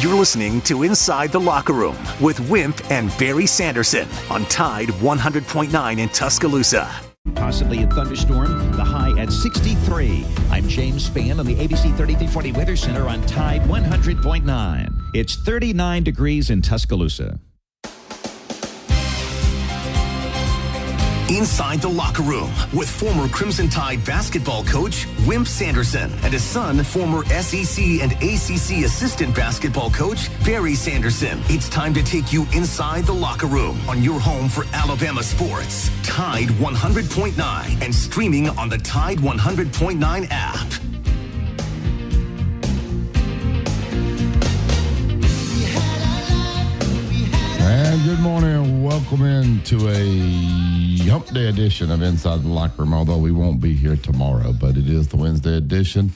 You're listening to Inside the Locker Room with Wimp and Barry Sanderson on Tide 100.9 in Tuscaloosa. Possibly a thunderstorm, the high at 63. I'm James Spann on the ABC 3340 Weather Center on Tide 100.9. It's 39 degrees in Tuscaloosa. Inside the Locker Room with former Crimson Tide basketball coach Wimp Sanderson and his son, former SEC and ACC assistant basketball coach Barry Sanderson. It's time to take you inside the locker room on your home for Alabama sports. Tide 100.9 and streaming on the Tide 100.9 app. And good morning and welcome into a Hump Day edition of Inside the Locker Room, although we won't be here tomorrow, but it is the Wednesday edition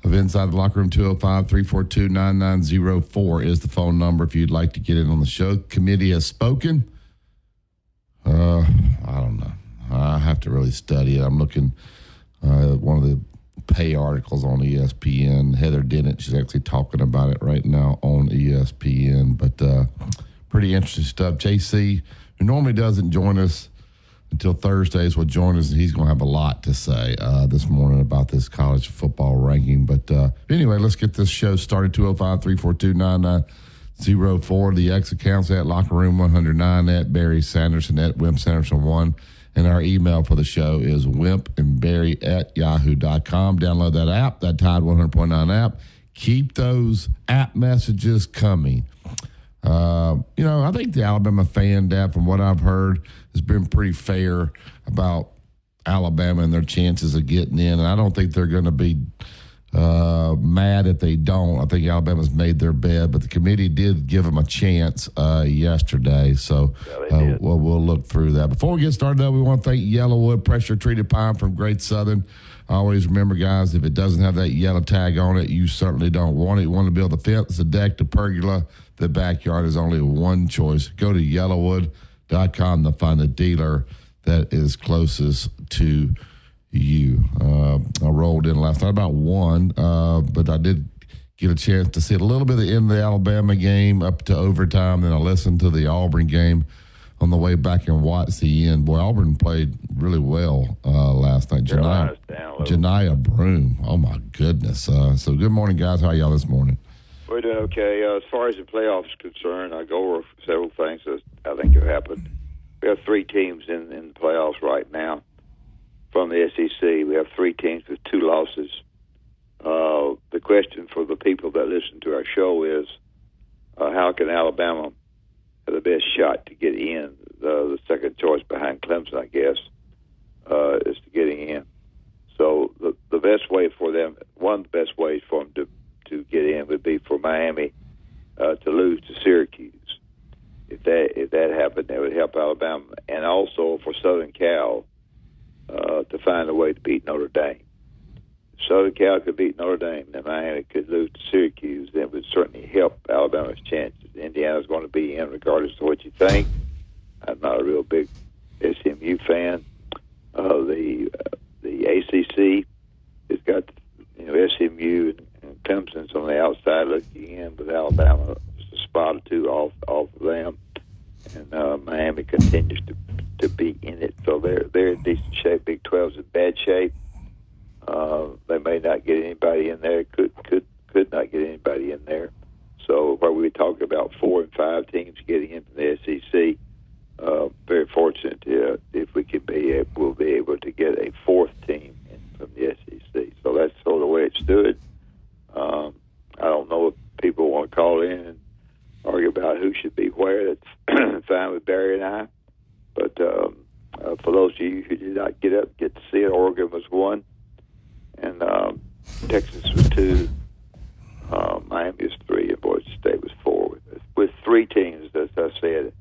of Inside the Locker Room. 205-342-9904 is the phone number if you'd like to get in on the show. Committee has spoken. I don't know. I have to really study it. I'm looking at one of the pay articles on ESPN. Heather Dennett, she's actually talking about it right now on ESPN, but pretty interesting stuff. JC, who normally doesn't join us until Thursdays, will join us, and he's going to have a lot to say this morning about this college football ranking. But anyway, let's get this show started. 205-342-9904. The X accounts at Locker Room 109, at Barry Sanderson, at Wimp Sanderson 1. And our email for the show is wimpandbarry@yahoo.com. Download that app, that Tide 100.9 app. Keep those app messages coming. I think the Alabama fan dad, from what I've heard, has been pretty fair about Alabama and their chances of getting in. And I don't think they're going to be mad if they don't. I think Alabama's made their bed, but the committee did give them a chance yesterday. So we'll look through that. Before we get started, though, we want to thank Yellowwood pressure-treated pine from Great Southern. Always remember, guys, if it doesn't have that yellow tag on it, you certainly don't want it. You want to build a fence, a deck, the pergola. The backyard is only one choice. Go to yellowwood.com to find a dealer that is closest to you. I rolled in last night about 1, but I did get a chance to see a little bit of the end of the Alabama game up to overtime. Then I listened to the Auburn game on the way back and watched the end. Boy, Auburn played really well last night. Janiah Broome. Oh, my goodness. So good morning, guys. How are y'all this morning? We're doing okay. As far as the playoffs are concerned, I go over several things that I think have happened. We have 3 teams in the playoffs right now from the SEC. We have 3 teams with 2 losses. The question for the people that listen to our show is, how can Alabama have the best shot to get in? The second choice behind Clemson, I guess, is to getting in. So the best way for them, one of the best ways for them to get in would be for Miami to lose to Syracuse. If that happened, that would help Alabama, and also for Southern Cal to find a way to beat Notre Dame. If Southern Cal could beat Notre Dame, then Miami could lose to Syracuse. That would certainly help Alabama's chances. Indiana's going to be in regardless of what you think. I'm not a real big SMU fan. The ACC has got SMU and Clemson's on the outside looking in, with Alabama just a spot or 2 off of them, and Miami continues to be in it. So they're in decent shape. Big 12's in bad shape. They may not get anybody in there. Could not get anybody in there. So while we were talking about 4 and 5 teams getting into the SEC, very fortunate if we can we'll be able to get a 4th team in from the SEC. So that's sort of the way it stood. I don't know if people want to call in and argue about who should be where. That's fine with Barry and I. But for those of you who did not get to see it, Oregon was 1, and Texas was 2, Miami was 3, and Boise State was 4. With 3 teams, as I said,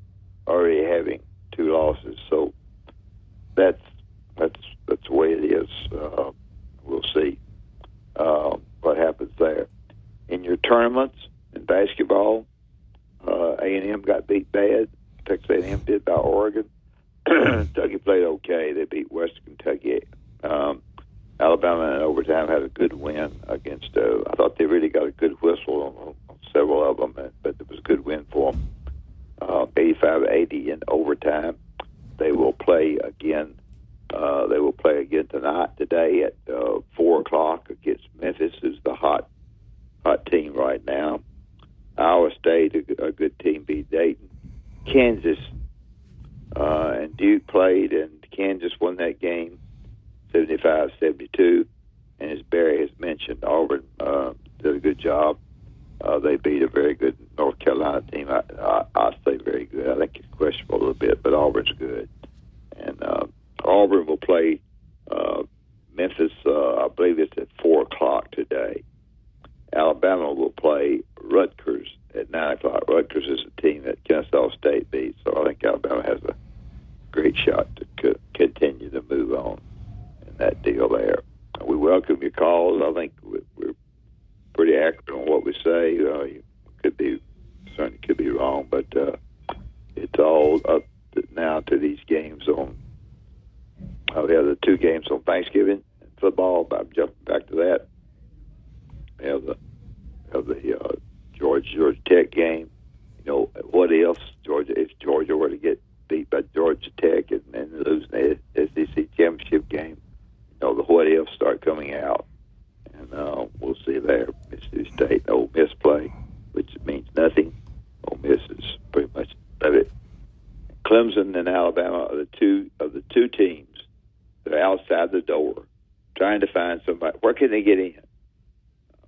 already having 2 losses. So that's the way it is. We'll see what happens there. In your tournaments, in basketball, A&M got beat bad. Texas A&M did by Oregon. Kentucky played okay. They beat Western Kentucky. Alabama in overtime had a good win against. I thought they really got a good whistle on several of them, but it was a good win for them. 85-80 in overtime. They will play again. They will play again today at 4:00 against Memphis, who's the hot team right now. Iowa State, a good team, beat Dayton. Kansas and Duke played, and Kansas won that game 75-72. And as Barry has mentioned, Auburn did a good job. They beat a very good North Carolina team. I say very good. I think it's questionable a little bit, but Auburn's good. And Auburn will play Memphis, I believe it's at 4:00 today. Alabama will play Rutgers at 9:00. Rutgers is a team that Kennesaw State beat, so I think Alabama has a great shot to continue to move on in that deal there. We welcome your calls. I think we're pretty accurate on what we say. You certainly could be wrong, but it's all up now to these games on. We have the 2 games on Thanksgiving in football. I'm jumping back to that. We have the Georgia Tech game. You know, what else? If Georgia were to get beat by Georgia Tech and lose the SEC championship game, you know, the what ifs start coming out, and we'll see there. Mississippi State and Ole Miss play, which means nothing. Ole Miss is pretty much of it. Clemson and Alabama are the two teams that are outside the door, trying to find somebody. Where can they get in?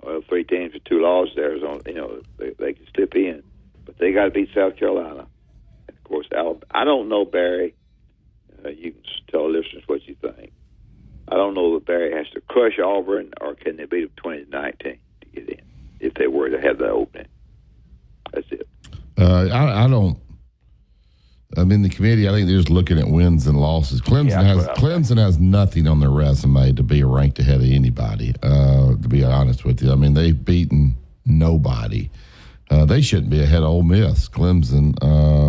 Well, 3 teams with 2 losses. Arizona, you know, they can slip in, but they got to beat South Carolina. And of course, Alabama. I don't know, Barry. You can tell listeners what you think. I don't know if Barry has to crush Auburn, or can they beat them 20-19 to get in if they were to have the opening. That's it. I don't. I'm in the committee. I think they're just looking at wins and losses. Clemson has nothing on their resume to be ranked ahead of anybody. To be honest with you, I mean, they've beaten nobody. They shouldn't be ahead of Ole Miss. Clemson.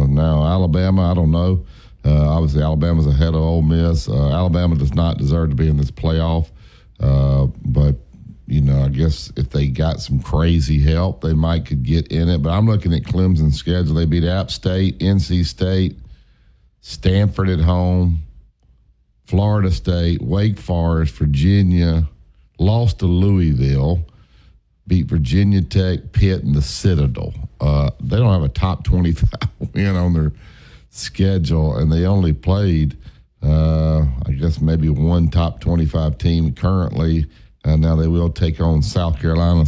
Now Alabama, I don't know. Obviously, Alabama's ahead of Ole Miss. Alabama does not deserve to be in this playoff. But you know, I guess if they got some crazy help, they could get in it. But I'm looking at Clemson's schedule. They beat App State, NC State, Stanford at home, Florida State, Wake Forest, Virginia, lost to Louisville, beat Virginia Tech, Pitt, and the Citadel. They don't have a top 25 win on their schedule, and they only played, I guess, maybe one top 25 team currently. Now they will take on South Carolina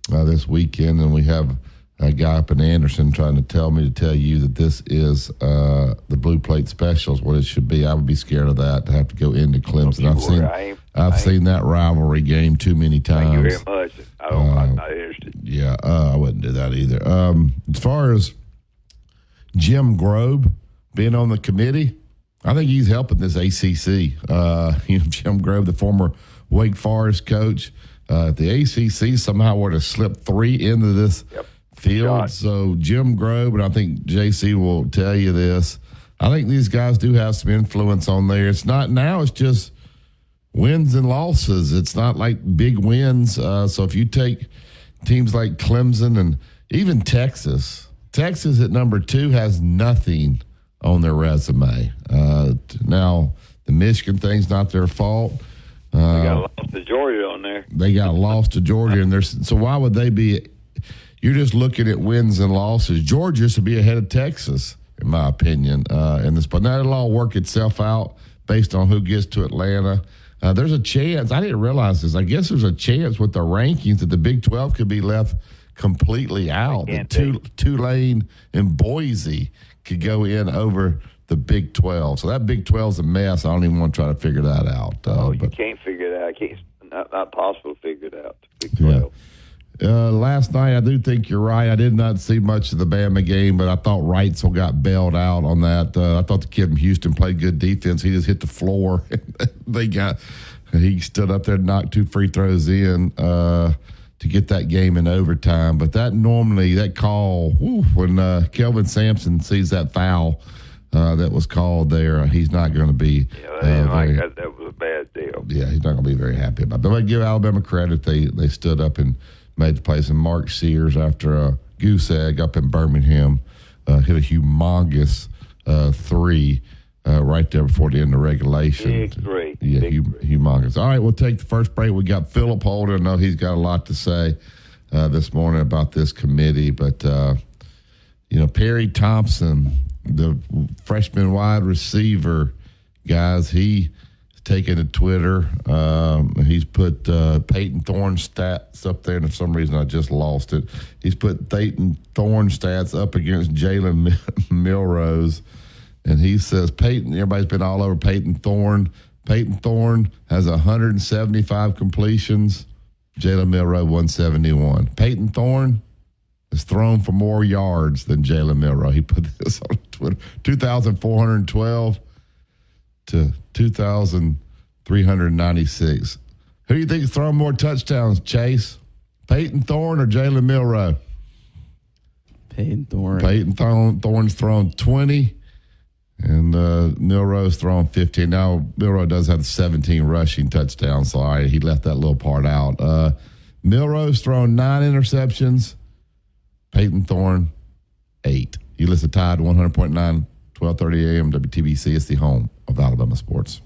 this weekend, and we have a guy up in Anderson trying to tell you that this is the Blue Plate Specials, what it should be. I would be scared of that, to have to go into Clemson. I've seen that rivalry game too many times. Thank you very much. I'm not interested. Yeah, I wouldn't do that either. As far as Jim Grobe being on the committee, I think he's helping this ACC. Jim Grobe, the former Wake Forest coach. The ACC somehow were to slip 3 into this field. God. So Jim Grobe, and I think JC will tell you this, I think these guys do have some influence on there. It's not now, it's just wins and losses. It's not like big wins. So if you take teams like Clemson and even Texas at number 2 has nothing on their resume. Now, the Michigan thing's not their fault. They got lost to Georgia on there. They got lost to Georgia, and so why would they be? You're just looking at wins and losses. Georgia should be ahead of Texas, in my opinion, in this. But now it'll all work itself out based on who gets to Atlanta. There's a chance. I didn't realize this. I guess there's a chance with the rankings that the Big 12 could be left completely out. That Tulane and Boise could go in over the Big 12. So that Big 12's a mess. I don't even want to try to figure that out. You can't figure it out. It's not possible to figure it out. Big 12. Last night, I do think you're right. I did not see much of the Bama game, but I thought Wrightsville got bailed out on that. I thought the kid from Houston played good defense. He just hit the floor. He stood up there and knocked 2 free throws in to get that game in overtime. But that call, when Kelvin Sampson sees that foul that was called there, he's not going to be. That was a bad deal. Yeah, he's not going to be very happy about it. But I give Alabama credit. They stood up and made the place. And Mark Sears, after a goose egg up in Birmingham, hit a humongous three right there before the end of regulation. Big three. Yeah, humongous. All right, we'll take the first break. We got Philip Holder. I know he's got a lot to say this morning about this committee. But, Perry Thompson, the freshman wide receiver, guys, he's taken to Twitter. He's put Peyton Thorne stats up there, and for some reason I just lost it. He's put Peyton Thorne stats up against Jalen Milrose, and he says everybody's been all over Peyton Thorne. Peyton Thorne has 175 completions. Jalen Milroe 171. Peyton Thorne has thrown for more yards than Jalen Milroe. He put this on Twitter. 2,412 to 2,396. Who do you think is throwing more touchdowns, Chase? Peyton Thorne or Jalen Milroe? Peyton Thorne. Peyton Thorne's thrown 20, and Milroe's thrown 15. Now, Milroe does have 17 rushing touchdowns, so he left that little part out. Milroe's thrown 9 interceptions. Peyton Thorne, 8. You listen to Tide 100.9, 12:30 a.m. WTBC. It's the home of Alabama sports.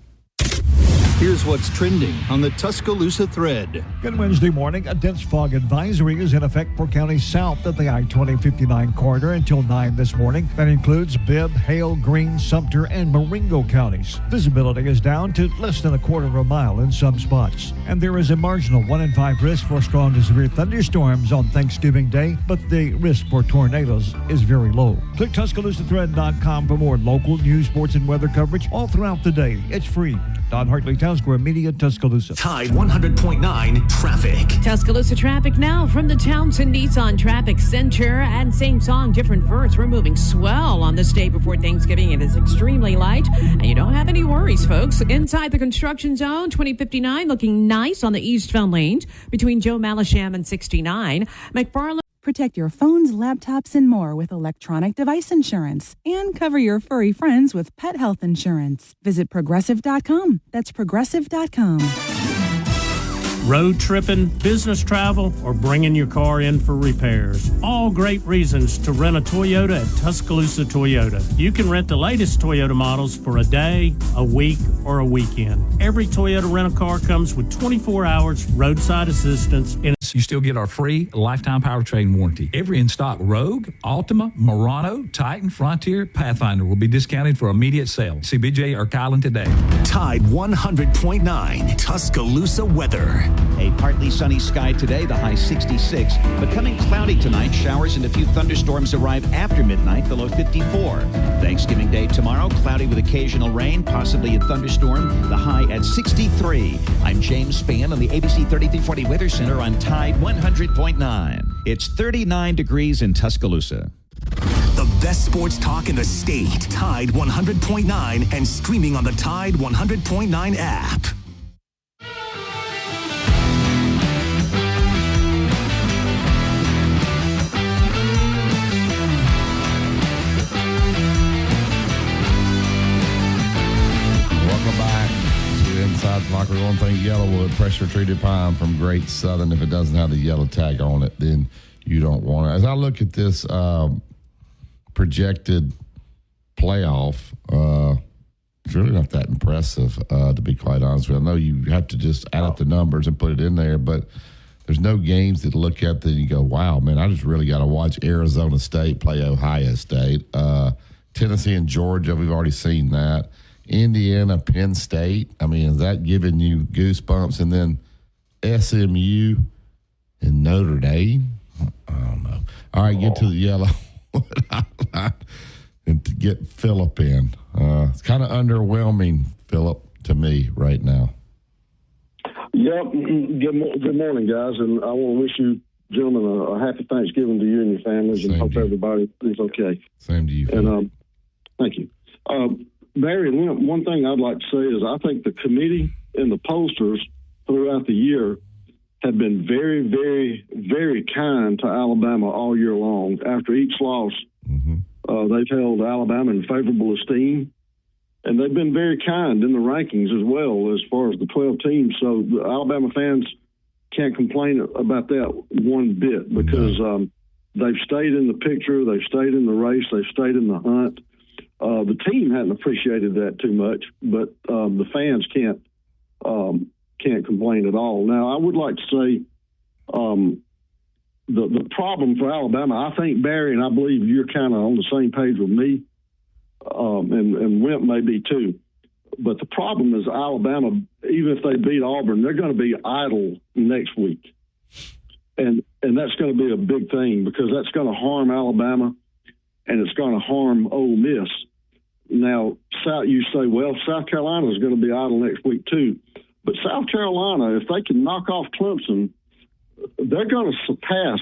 Here's what's trending on the Tuscaloosa thread. Good Wednesday morning. A dense fog advisory is in effect for counties south of the I-2059 corridor until 9 this morning. That includes Bibb, Hale, Greene, Sumter, and Marengo counties. Visibility is down to less than a quarter of a mile in some spots. And there is a marginal 1 in 5 risk for strong to severe thunderstorms on Thanksgiving Day, but the risk for tornadoes is very low. Click TuscaloosaThread.com for more local news, sports, and weather coverage all throughout the day. It's free. Don Hartley, Town Square Media, Tuscaloosa. Tide 100.9 traffic. Tuscaloosa traffic now from the Townsend Nissan Traffic Center. And same song, different verse. We're moving swell on this day before Thanksgiving. It is extremely light, and you don't have any worries, folks. Inside the construction zone, 2059 looking nice on the eastbound lanes between Joe Malisham and 69. McFarland. Protect your phones, laptops, and more with electronic device insurance. And cover your furry friends with pet health insurance. Visit Progressive.com. That's Progressive.com. Road tripping, business travel, or bringing your car in for repairs. All great reasons to rent a Toyota at Tuscaloosa Toyota. You can rent the latest Toyota models for a day, a week, or a weekend. Every Toyota rental car comes with 24 hours roadside assistance. You still get our free lifetime powertrain warranty. Every in-stock Rogue, Altima, Murano, Titan, Frontier, Pathfinder will be discounted for immediate sale. See BJ or Kylan today. Tide 100.9 Tuscaloosa weather. A partly sunny sky today, the high 66. Becoming cloudy tonight, showers and a few thunderstorms arrive after midnight, the low 54. Thanksgiving Day tomorrow, cloudy with occasional rain, possibly a thunderstorm, the high at 63. I'm James Spann on the ABC 3340 Weather Center on Tide 100.9. It's 39 degrees in Tuscaloosa. The best sports talk in the state. Tide 100.9 and streaming on the Tide 100.9 app. Welcome back to Inside the Locker. One thing, Yellowwood pressure-treated pine from Great Southern. If it doesn't have the yellow tag on it, then you don't want it. As I look at this projected playoff, it's really not that impressive, to be quite honest with you. I know you have to just add up the numbers and put it in there, but there's no games that look at that you go, wow, man, I just really got to watch Arizona State play Ohio State. Tennessee and Georgia, we've already seen that. Indiana, Penn State. I mean, is that giving you goosebumps? And then SMU and Notre Dame. I don't know. All right, get to the yellow and to get Phillip in. It's kind of underwhelming, Phillip, to me right now. Yep. Good morning, guys, and I want to wish you gentlemen a happy Thanksgiving to you and your families, and hope everybody is okay. Same to you. And thank you. Barry, one thing I'd like to say is I think the committee and the pollsters throughout the year have been very, very, very kind to Alabama all year long. After each loss, they've held Alabama in favorable esteem, and they've been very kind in the rankings as well as far as the 12 teams. So the Alabama fans can't complain about that one bit because they've stayed in the picture, they've stayed in the race, they've stayed in the hunt. The team hadn't appreciated that too much, but the fans can't complain at all. Now, I would like to say the problem for Alabama, I think, Barry, and I believe you're kind of on the same page with me, and Wimp may be too. But the problem is Alabama, even if they beat Auburn, they're going to be idle next week. And that's going to be a big thing because that's going to harm Alabama and it's going to harm Ole Miss. Now, you say, well, South Carolina is going to be idle next week too. But South Carolina, if they can knock off Clemson, they're going to surpass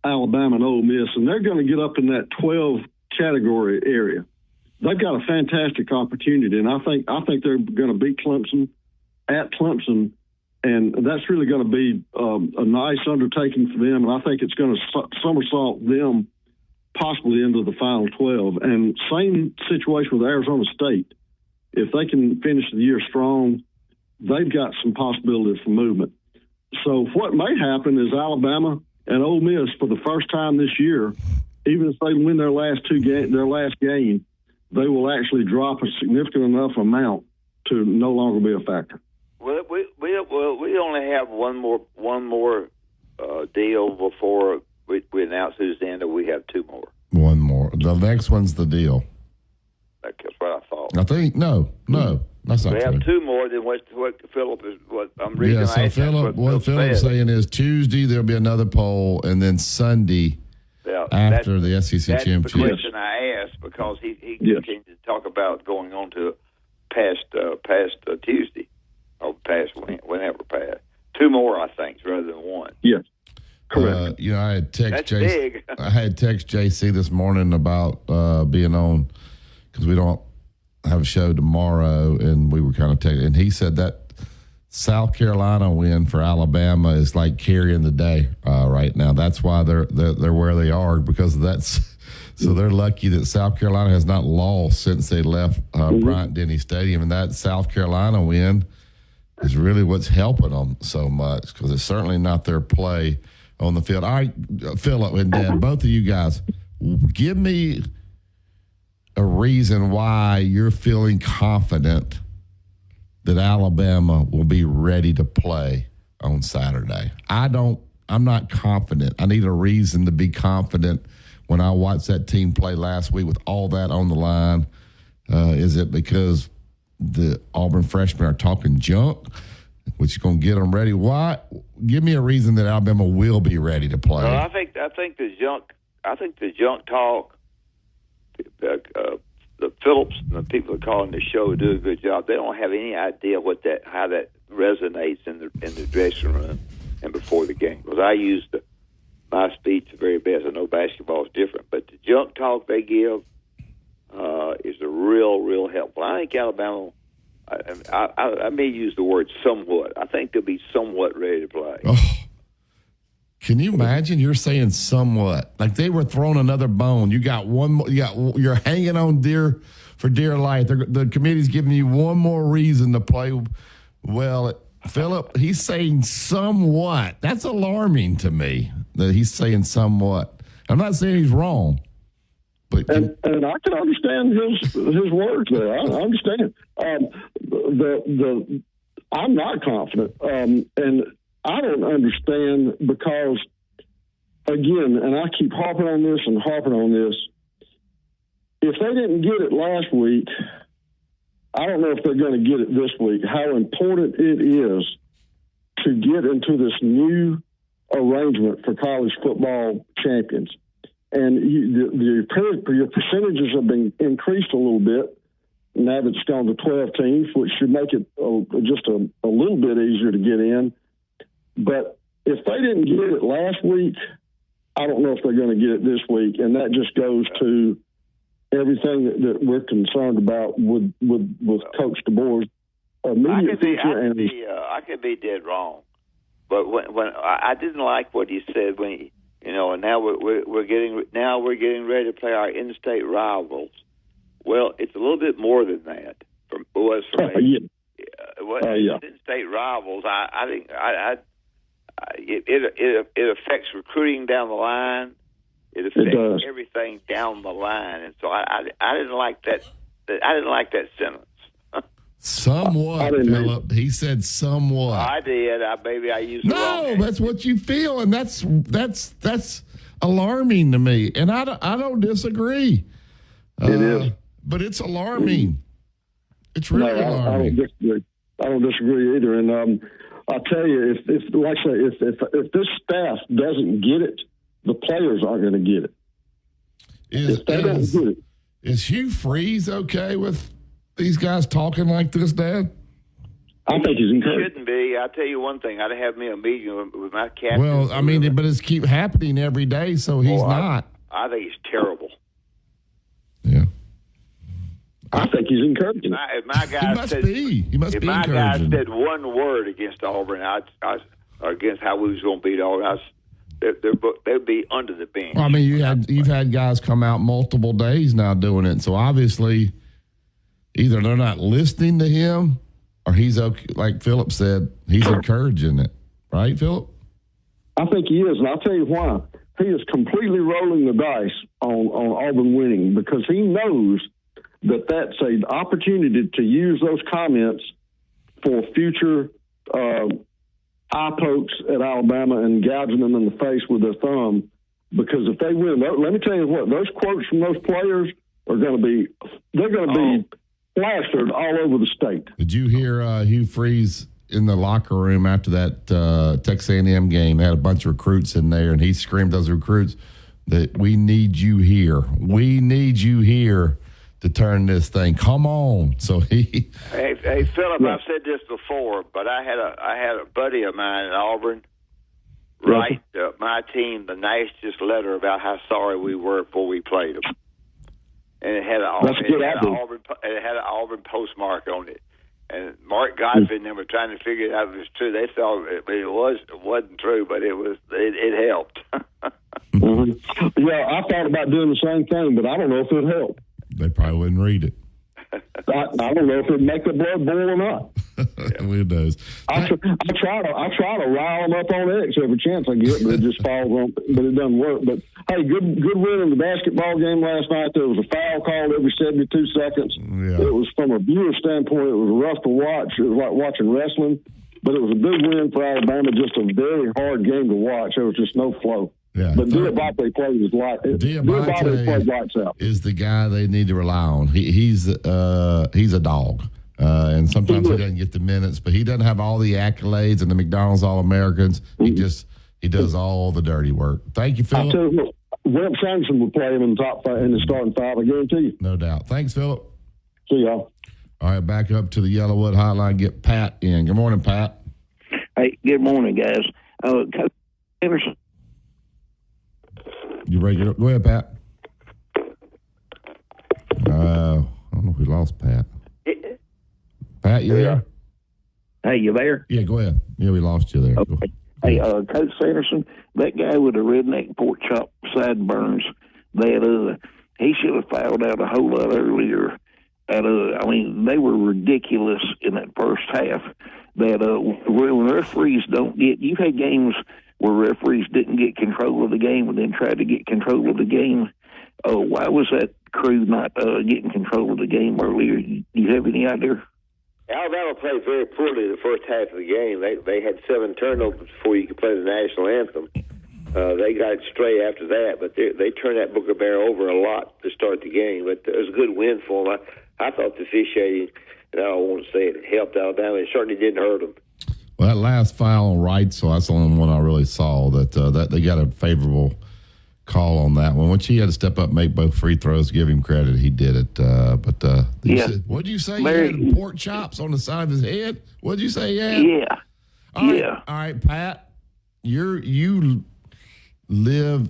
Alabama and Ole Miss, and they're going to get up in that 12 category area. They've got a fantastic opportunity, and I think they're going to beat Clemson at Clemson, and that's really going to be a nice undertaking for them, and I think it's going to somersault them possibly into the final 12. And same situation with Arizona State. If they can finish the year strong, they've got some possibility for movement. So what may happen is Alabama and Ole Miss, for the first time this year, even if they win their last game, they will actually drop a significant enough amount to no longer be a factor. Well, we only have one more deal before we announce who's in, or we have two more. One more. The next one's the deal. That's what I thought. I think no, that's not we true. have two more than what Philip is. What I'm reading. Yeah, so what Philip's saying is Tuesday there'll be another poll, and then Sunday after the SEC championship. That's the question I asked because he continued to talk about going on to past Tuesday or past whenever past. Two more, I think, rather than one. Yes. Correct. I had text JC this morning about being on because we don't have a show tomorrow, and we were kind of texting, and he said that South Carolina win for Alabama is like carrying the day right now. That's why they're where they are because of that. So they're lucky that South Carolina has not lost since they left Bryant-Denny Stadium, and that South Carolina win is really what's helping them so much because it's certainly not their play on the field. All right, Philip and Dad, both of you guys, give me a reason why you're feeling confident that Alabama will be ready to play on Saturday. I'm not confident. I need a reason to be confident when I watched that team play last week with all that on the line. Is it because the Auburn freshmen are talking junk, which is going to get them ready? Why? Give me a reason that Alabama will be ready to play. Well, I think the junk talk. The Phillips and the people that are calling the show do a good job. They don't have any idea how that resonates in the dressing room and before the game. Because I use my speech the very best. I know basketball is different, but the junk talk they give is a real helpful. I think Alabama. I may use the word somewhat. I think they'll be somewhat ready to play. Oh. Can you imagine? You're saying somewhat like they were throwing another bone. You got one more. You're hanging on for dear life. The committee's giving you one more reason to play well. Philip, he's saying somewhat. That's alarming to me that he's saying somewhat. I'm not saying he's wrong, but and I can understand his words there. I understand. I'm not confident, and I don't understand because, again, and I keep harping on this, if they didn't get it last week, I don't know if they're going to get it this week, how important it is to get into this new arrangement for college football champions. And your percentages have been increased a little bit now that it's gone to 12 teams, which should make it just a little bit easier to get in. But if they didn't get it last week, I don't know if they're going to get it this week. And that just goes to everything that we're concerned about with Coach DeBoer's immediate future. I could be dead wrong. But when I didn't like what he said when and now we're getting ready to play our in-state rivals. Well, it's a little bit more than that. For me. Yeah. In-state rivals, I think it affects recruiting down the line. It affects everything down the line, and so I didn't like that. I didn't like that sentence. Somewhat, Philip. He said somewhat. I did. Maybe I used the wrong name. That's what you feel, and that's alarming to me. And I don't disagree. It is, but it's alarming. It's really alarming. I don't disagree either. And I'll tell you, if this staff doesn't get it, the players aren't going to get it. If they don't get it, is Hugh Freeze okay with these guys talking like this, Dad? I think he's encouraged. Shouldn't be. I'll tell you one thing. I'd have me a meeting with my captain. Well, I mean, but it's keep happening every day, so he's not. I think he's terrible. Yeah. I think he's encouraging. If my guy He must be my guy encouraging. said one word against Auburn, against how we was going to beat Auburn, they'd be under the bench. Well, I mean, you've had guys come out multiple days now doing it, so obviously either they're not listening to him or he's okay. Like Philip said, he's encouraging it, right, Philip? I think he is, and I'll tell you why. He is completely rolling the dice on Auburn winning because he knows that's an opportunity to use those comments for future eye pokes at Alabama and gouging them in the face with their thumb. Because if they win, let me tell you what, those quotes from those players are going to be plastered all over the state. Did you hear Hugh Freeze in the locker room after that Texas A&M game? They had a bunch of recruits in there, and he screamed to those recruits that we need you here. We need you here to turn this thing. Come on. So he. Hey, Philip, I've said this before, but I had a buddy of mine in Auburn write my team the nicest letter about how sorry we were before we played them, and it had an Auburn postmark on it. And Mark Godfrey and them were trying to figure it out if it was true. They thought it wasn't true, but it helped. Mm-hmm. Yeah, I thought about doing the same thing, but I don't know if it helped. They probably wouldn't read it. I don't know if it'd make the blood boil or not. It does. I try to rile them up on X every chance I get, but it just falls on. But it doesn't work. But hey, good win in the basketball game last night. There was a foul called every 72 seconds. Yeah. It was, from a viewer standpoint, it was rough to watch. It was like watching wrestling, but it was a big win for Alabama. Just a very hard game to watch. There was just no flow. Yeah, but Diabate played lights out. Is the guy they need to rely on. He's a dog, and sometimes he doesn't get the minutes, but he doesn't have all the accolades and the McDonald's All-Americans. He does all the dirty work. Thank you, Philip. Wimp Sanderson would play him in the starting five. I guarantee you. No doubt. Thanks, Philip. See y'all. All right, back up to the Yellowwood Hotline. Get Pat in. Good morning, Pat. Hey, good morning, guys. Coach Anderson. You ready? Go ahead, Pat. I don't know if we lost Pat. Pat, you there? Hey, you there? Yeah, go ahead. Yeah, we lost you there. Okay. Hey, Coach Sanderson, that guy with the redneck pork chop sideburns, he should have fouled out a whole lot earlier. I mean, they were ridiculous in that first half. When referees don't get, you've had games where referees didn't get control of the game and then tried to get control of the game. Why was that crew not getting control of the game earlier? Do you have any idea? Alabama played very poorly the first half of the game. They had 7 turnovers before you could play the national anthem. They got straight after that, but they turned that Booker Bear over a lot to start the game. But it was a good win for them. I thought the officiating, and I don't want to say it helped Alabama. It certainly didn't hurt them. Well, that last foul on Wright, so that's the only one I really saw that they got a favorable call on that one. Which he had to step up, make both free throws. Give him credit, he did it. What did you say? Larry, he had pork chops on the side of his head. What did you say? Yeah. All right, Pat. You live,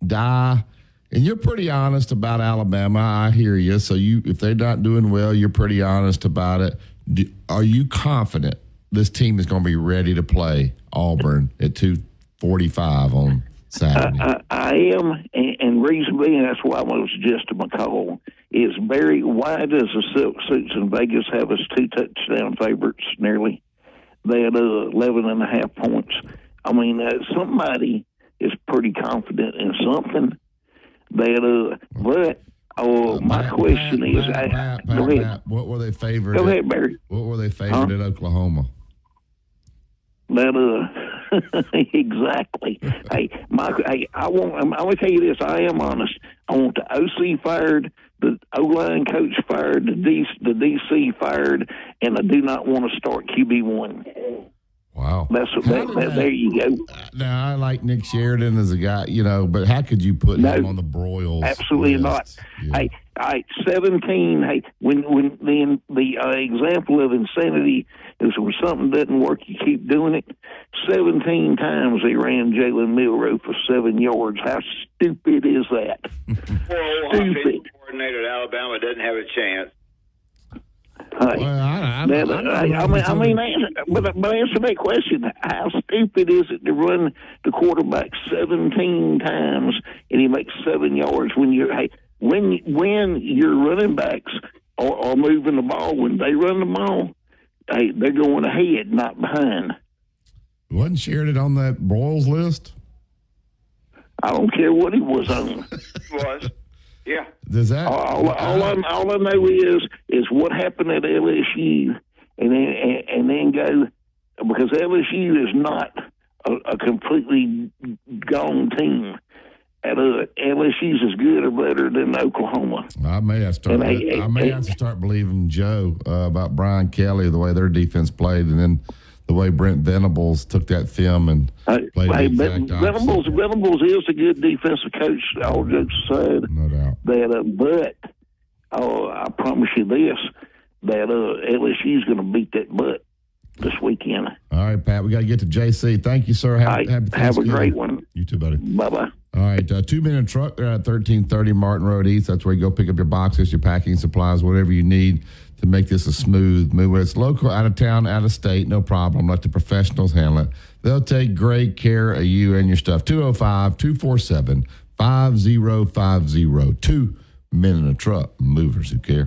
die, and you're pretty honest about Alabama. I hear you. So if they're not doing well, you're pretty honest about it. Are you confident this team is going to be ready to play Auburn at 2:45 on Saturday? I am, and reason being, that's why I was just a McCall. Is Barry, why does the Silk Suits in Vegas have us 2 touchdown favorites nearly? They had 11.5 points. I mean, somebody is pretty confident in something. But my question is, go ahead. What were they favored? Go ahead, Barry. What were they favored at Oklahoma? Exactly. I'm gonna tell you this. I am honest. I want the OC fired, the O-line coach fired, the DC fired, and I do not want to start QB1. Wow. There you go. Now, I like Nick Sheridan as a guy, but how could you put him on the Broyles? Absolutely list? not. Yeah. Hey, 17, when the example of insanity is when something doesn't work, you keep doing it. 17 times they ran Jalen Milroe for 7 yards. How stupid is that? Stupid. Coordinator at Alabama doesn't have a chance. But answer that question. How stupid is it to run the quarterback 17 times and he makes 7 yards when your running backs are moving the ball? When they run the ball, they're going ahead, not behind. Wasn't Sheridan on that Broyles list? I don't care what he was on. Was. Yeah. Does that all I know is what happened at LSU, and then go, because LSU is not a completely gone team. LSU's as good or better than Oklahoma. I may have to start believing Joe about Brian Kelly, the way their defense played, and then the way Brent Venables took that film and played the exact opposite. Venables is a good defensive coach, all jokes aside. No doubt. But I promise you this, that LSU's going to beat that butt this weekend. All right, Pat, we got to get to JC. Thank you, sir. Have a great one. You too, buddy. Bye-bye. All right, 2-minute truck. They're at 1330 Martin Road East. That's where you go pick up your boxes, your packing supplies, whatever you need to make this a smooth move. Whether it's local, out of town, out of state, no problem. Let the professionals handle it. They'll take great care of you and your stuff. 205-247-5050. 2 men in a truck. Movers who care.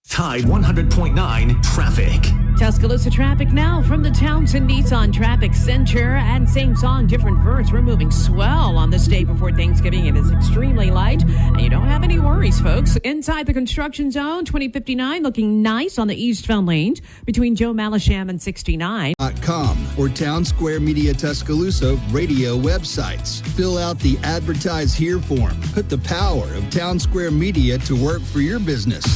Tide 100.9 traffic. Tuscaloosa traffic now from the Townsend Nissan Traffic Center. And same song, different verse. We're moving swell on this day before Thanksgiving. It is extremely light, and you don't have any worries, folks. Inside the construction zone, 2059 looking nice on the eastbound lanes between Joe Malisham and 69. .com or Town Square Media Tuscaloosa radio websites. Fill out the Advertise Here form. Put the power of Town Square Media to work for your business.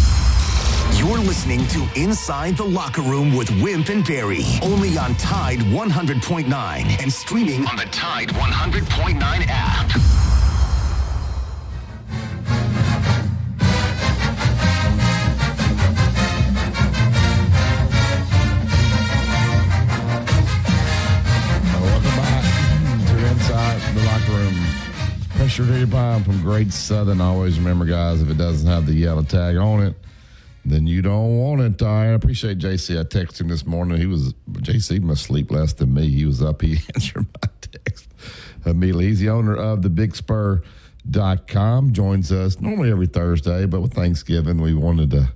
You're listening to Inside the Locker Room with Wimp and Barry, only on Tide 100.9 and streaming on the Tide 100.9 app. Welcome back to Inside the Locker Room. Pressure to your palm from Great Southern. Always remember, guys, if it doesn't have the yellow tag on it, then you don't want it. I appreciate JC. I texted him this morning. JC must sleep less than me. He was up. He answered my text immediately. He's the owner of thebigspur.com. Joins us normally every Thursday, but with Thanksgiving, we wanted to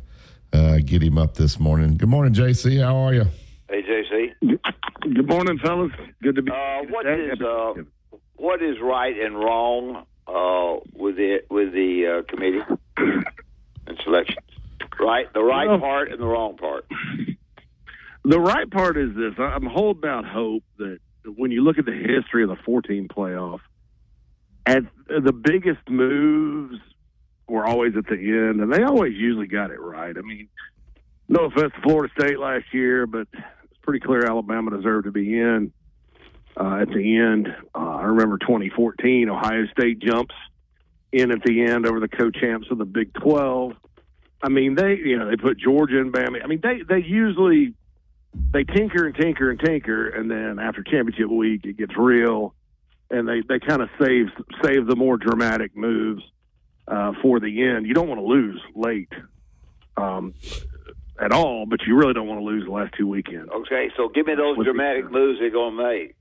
get him up this morning. Good morning, JC. How are you? Hey, JC. Good morning, fellas. Good to be what is right and wrong with the committee and selections? Right, the right part and the wrong part. The right part is this. I'm holding out hope that when you look at the history of the 14 playoff, at the biggest moves were always at the end, and they always usually got it right. I mean, no offense to Florida State last year, but it's pretty clear Alabama deserved to be in at the end. I remember 2014, Ohio State jumps in at the end over the co-champs of the Big 12. I mean, they put Georgia and Bama. I mean, they usually tinker and tinker and tinker, and then after championship week, it gets real, and they kind of save the more dramatic moves for the end. You don't want to lose late at all, but you really don't want to lose the last two weekends. Okay, so give me those dramatic moves they're going to make.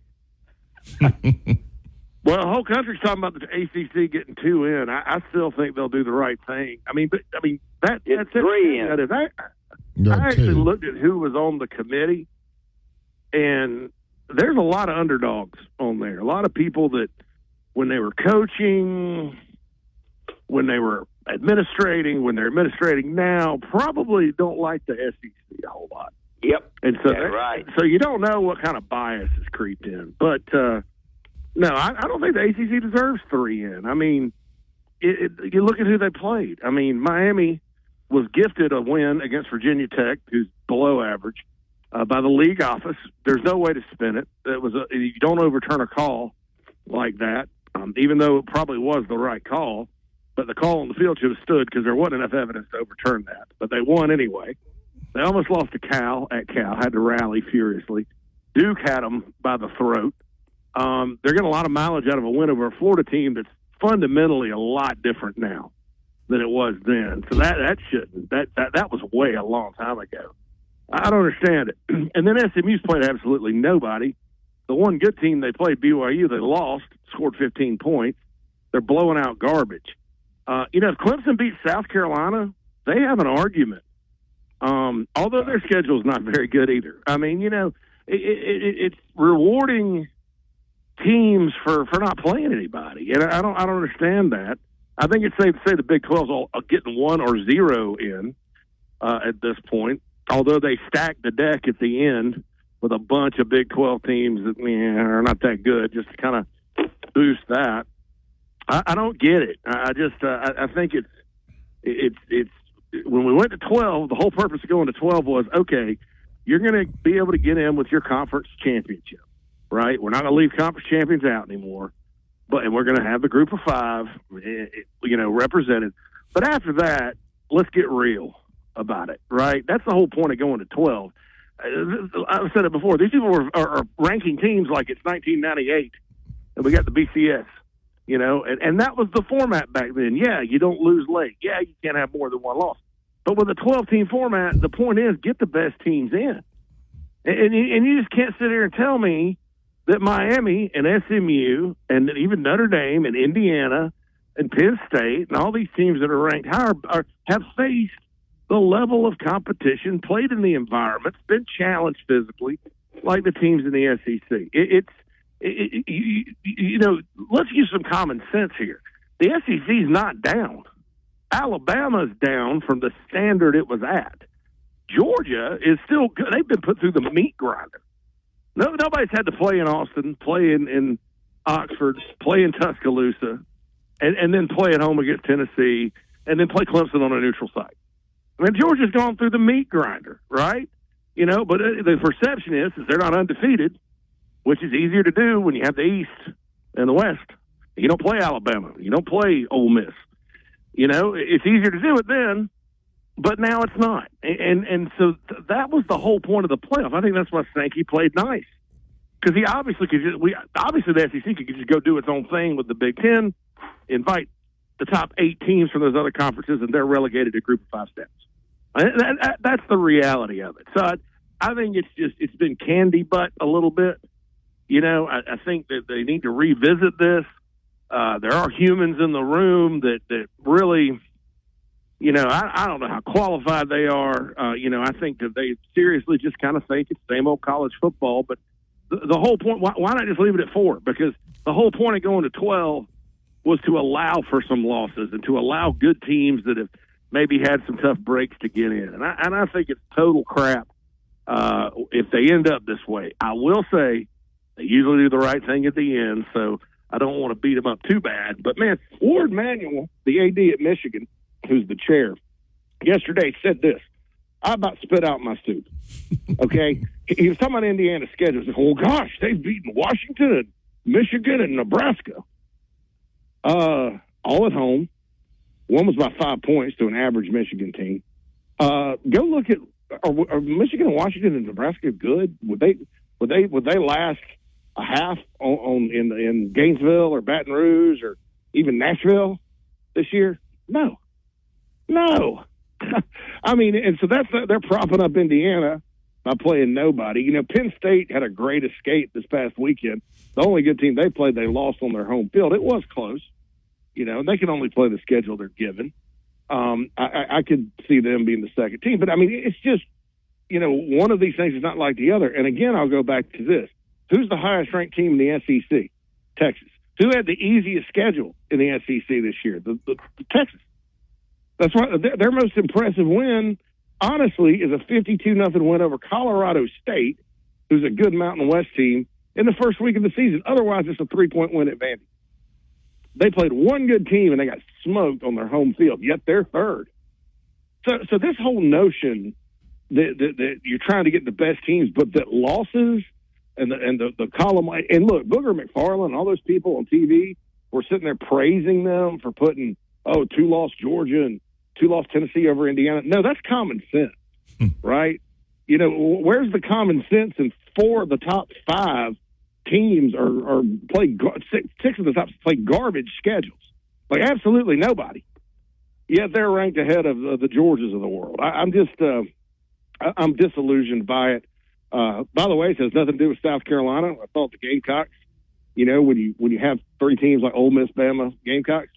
Well, the whole country's talking about the ACC getting 2 in. I still think they'll do the right thing. That's 3 in. I actually looked at who was on the committee, and there's a lot of underdogs on there. A lot of people that when they were coaching, when they were administrating, when they're administrating now, probably don't like the SEC a whole lot. Yep. And so that's right. So you don't know what kind of bias has creeped in. But, no, I don't think the ACC deserves 3 in. I mean, you look at who they played. I mean, Miami was gifted a win against Virginia Tech, who's below average, by the league office. There's no way to spin it. You don't overturn a call like that, even though it probably was the right call. But the call on the field should have stood because there wasn't enough evidence to overturn that. But they won anyway. They almost lost to Cal at Cal, had to rally furiously. Duke had them by the throat. They're getting a lot of mileage out of a win over a Florida team that's fundamentally a lot different now than it was then. So that was way a long time ago. I don't understand it. And then SMU's played absolutely nobody. The one good team they played, BYU, they lost, scored 15 points. They're blowing out garbage. If Clemson beats South Carolina, they have an argument. Although their schedule is not very good either. I mean, it's rewarding teams for not playing anybody, and I don't understand that. I think it's safe to say the Big 12's all getting 1 or 0 in at this point. Although they stacked the deck at the end with a bunch of Big 12 teams that are not that good, just to kind of boost that. I don't get it. I think it's when we went to 12, the whole purpose of going to 12 was, okay, you're going to be able to get in with your conference championship, right? We're not going to leave conference champions out anymore, and we're going to have the group of 5, represented. But after that, let's get real about it, right? That's the whole point of going to 12. I've said it before. These people are ranking teams like it's 1998, and we got the BCS. And that was the format back then. Yeah, you don't lose late. Yeah, you can't have more than 1 loss. But with a 12-team format, the point is get the best teams in. And you just can't sit here and tell me that Miami and SMU and even Notre Dame and Indiana and Penn State and all these teams that are ranked higher have faced the level of competition, played in the environments, been challenged physically like the teams in the SEC. Let's use some common sense here. The SEC's not down. Alabama's down from the standard it was at. Georgia is still good. They've been put through the meat grinder. Nobody's had to play in Austin, play in Oxford, play in Tuscaloosa, and then play at home against Tennessee, and then play Clemson on a neutral site. I mean, Georgia's gone through the meat grinder, right? But the perception is they're not undefeated, which is easier to do when you have the East and the West. You don't play Alabama. You don't play Ole Miss. It's easier to do it then, but now it's not. And so that was the whole point of the playoff. I think that's why Sankey played nice. Because he obviously obviously the SEC could just go do its own thing with the Big Ten, invite the top 8 teams from those other conferences, and they're relegated to group of 5 steps. That's the reality of it. So I think it's been candy butt a little bit. I think that they need to revisit this. There are humans in the room that really, I don't know how qualified they are. I think that they seriously just kind of think it's same old college football. But the whole point, why not just leave it at 4? Because the whole point of going to 12 was to allow for some losses and to allow good teams that have maybe had some tough breaks to get in. And I think it's total crap if they end up this way. I will say, they usually do the right thing at the end, so I don't want to beat them up too bad. But, man, Ward Manuel, the AD at Michigan, who's the chair, yesterday said this. I about spit out my soup, okay? He was talking about Indiana's schedule. He said, oh, gosh, they've beaten Washington and Michigan and Nebraska. All at home. One was by 5 points to an average Michigan team. Go look at are Michigan and Washington and Nebraska good? Would they last a half in Gainesville or Baton Rouge or even Nashville this year? No. I mean, and so they're propping up Indiana by playing nobody. Penn State had a great escape this past weekend. The only good team they played, they lost on their home field. It was close. They can only play the schedule they're given. I could see them being the second team. But, I mean, it's just, one of these things is not like the other. And, again, I'll go back to this. Who's the highest ranked team in the SEC? Texas. Who had the easiest schedule in the SEC this year? The Texas. That's why their most impressive win, honestly, is a 52-0 win over Colorado State, who's a good Mountain West team, in the first week of the season. Otherwise, it's a 3-point win at Vandy. They played one good team, and they got smoked on their home field, yet they're third. So this whole notion that you're trying to get the best teams, but that losses and the column, and look, Booger McFarland and all those people on TV were sitting there praising them for putting, 2-loss Georgia and 2-loss Tennessee over Indiana. No, that's common sense, right? You know, where's the common sense in 4 of the top 5 teams are play 6 of the top play garbage schedules? Like, absolutely nobody. Yet they're ranked ahead of the Georgias of the world. I'm disillusioned by it. By the way, it has nothing to do with South Carolina. I thought the Gamecocks, you know, when you have 3 teams like Ole Miss, Bama, Gamecocks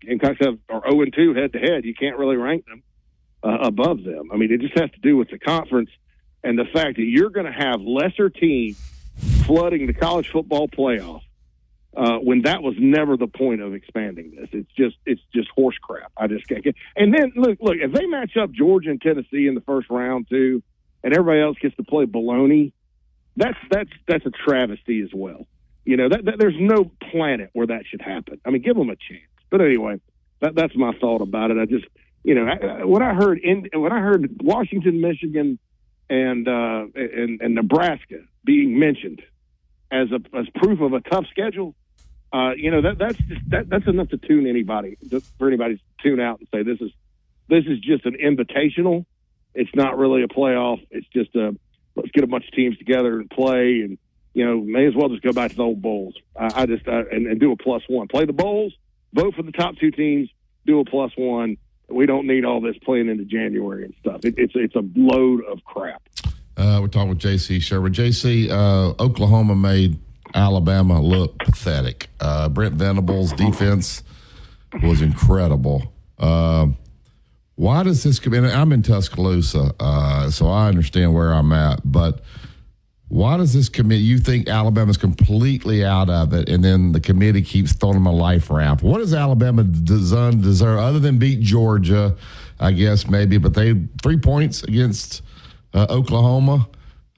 are 0-2 head to head. You can't really rank them above them. I mean, it just has to do with the conference and the fact that you're going to have lesser teams flooding the college football playoff when that was never the point of expanding this. It's just horse crap. I just can't get. And then look, if they match up Georgia and Tennessee in the first round too, and everybody else gets to play baloney, that's a travesty as well. You know, there's no planet where that should happen. I mean, give them a chance. But anyway, that's my thought about it. I just, you know, when I heard Washington, Michigan, and Nebraska being mentioned as proof of a tough schedule, you know, that's enough to tune anybody for anybody to tune out and say this is just an invitational. It's not really a playoff. It's just let's get a bunch of teams together and play, and you know, may as well just go back to the old bowls. And do a +1. Play the bowls. Vote for the top 2 teams. Do a +1. We don't need all this playing into January and stuff. It's a load of crap. We're talking with J.C. Sherwood. J.C., Oklahoma made Alabama look pathetic. Brent Venables' defense was incredible. Why does this come in? I'm in Tuscaloosa, so I understand where I'm at, but why does this committee, you think Alabama's completely out of it, and then the committee keeps throwing them a life raft? What does Alabama deserve other than beat Georgia, I guess, maybe, but they 3 points against Oklahoma.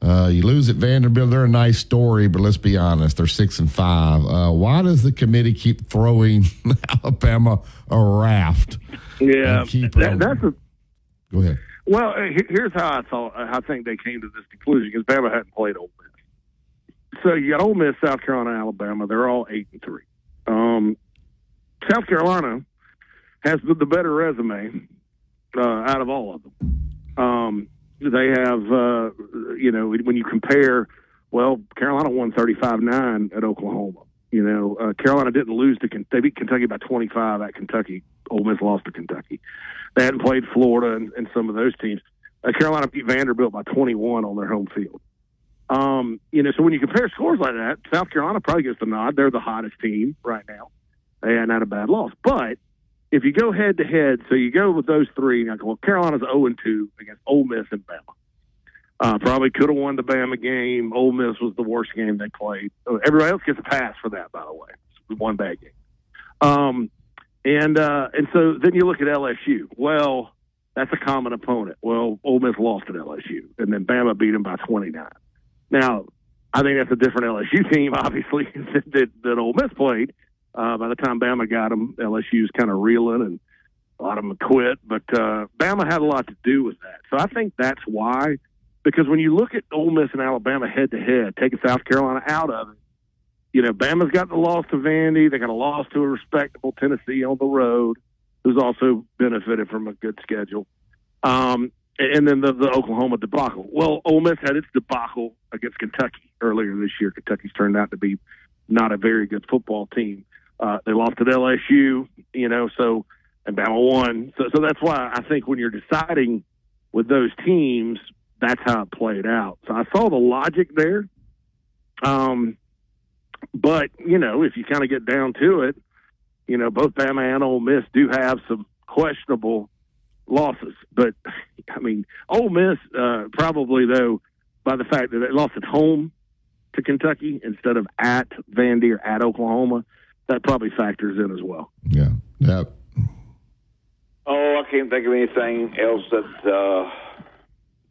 You lose at Vanderbilt. They're a nice story, but let's be honest, they're 6-5. Why does the committee keep throwing Alabama a raft? Yeah, Go ahead. Well, here's how I think they came to this conclusion, because Bama hadn't played Ole Miss. So you got Ole Miss, South Carolina, Alabama. They're all 8-3. South Carolina has the better resume out of all of them. They have, you know, when you compare, well, Carolina won 35-9 at Oklahoma. You know, Carolina didn't lose they beat Kentucky by 25 at Kentucky. Ole Miss lost to Kentucky. They hadn't played Florida and some of those teams. Carolina beat Vanderbilt by 21 on their home field. You know, so when you compare scores like that, South Carolina probably gets the nod. They're the hottest team right now. They hadn't had a bad loss. But if you go head to head, so you go with those 3, and I go, well, Carolina's 0-2 against Ole Miss and Bama. Probably could have won the Bama game. Ole Miss was the worst game they played. Everybody else gets a pass for that, by the way. It was one bad game. And so then you look at LSU. Well, that's a common opponent. Well, Ole Miss lost at LSU, and then Bama beat them by 29. Now, I think that's a different LSU team, obviously, that Ole Miss played. By the time Bama got them, LSU's kind of reeling, and a lot of them quit. But Bama had a lot to do with that. So I think that's why. Because when you look at Ole Miss and Alabama head-to-head, taking South Carolina out of it, you know, Bama's got the loss to Vandy. They got a loss to a respectable Tennessee on the road, who's also benefited from a good schedule. And then the Oklahoma debacle. Well, Ole Miss had its debacle against Kentucky earlier this year. Kentucky's turned out to be not a very good football team. They lost at LSU, you know, and Bama won. So that's why I think when you're deciding with those teams, that's how it played out. So I saw the logic there. But, you know, if you kind of get down to it, you know, both Bama and Ole Miss do have some questionable losses. But, I mean, Ole Miss probably, though, by the fact that they lost at home, to Kentucky instead of at Vandy or at Oklahoma, that probably factors in as well. Yeah. Yep. Oh, I can't think of anything else that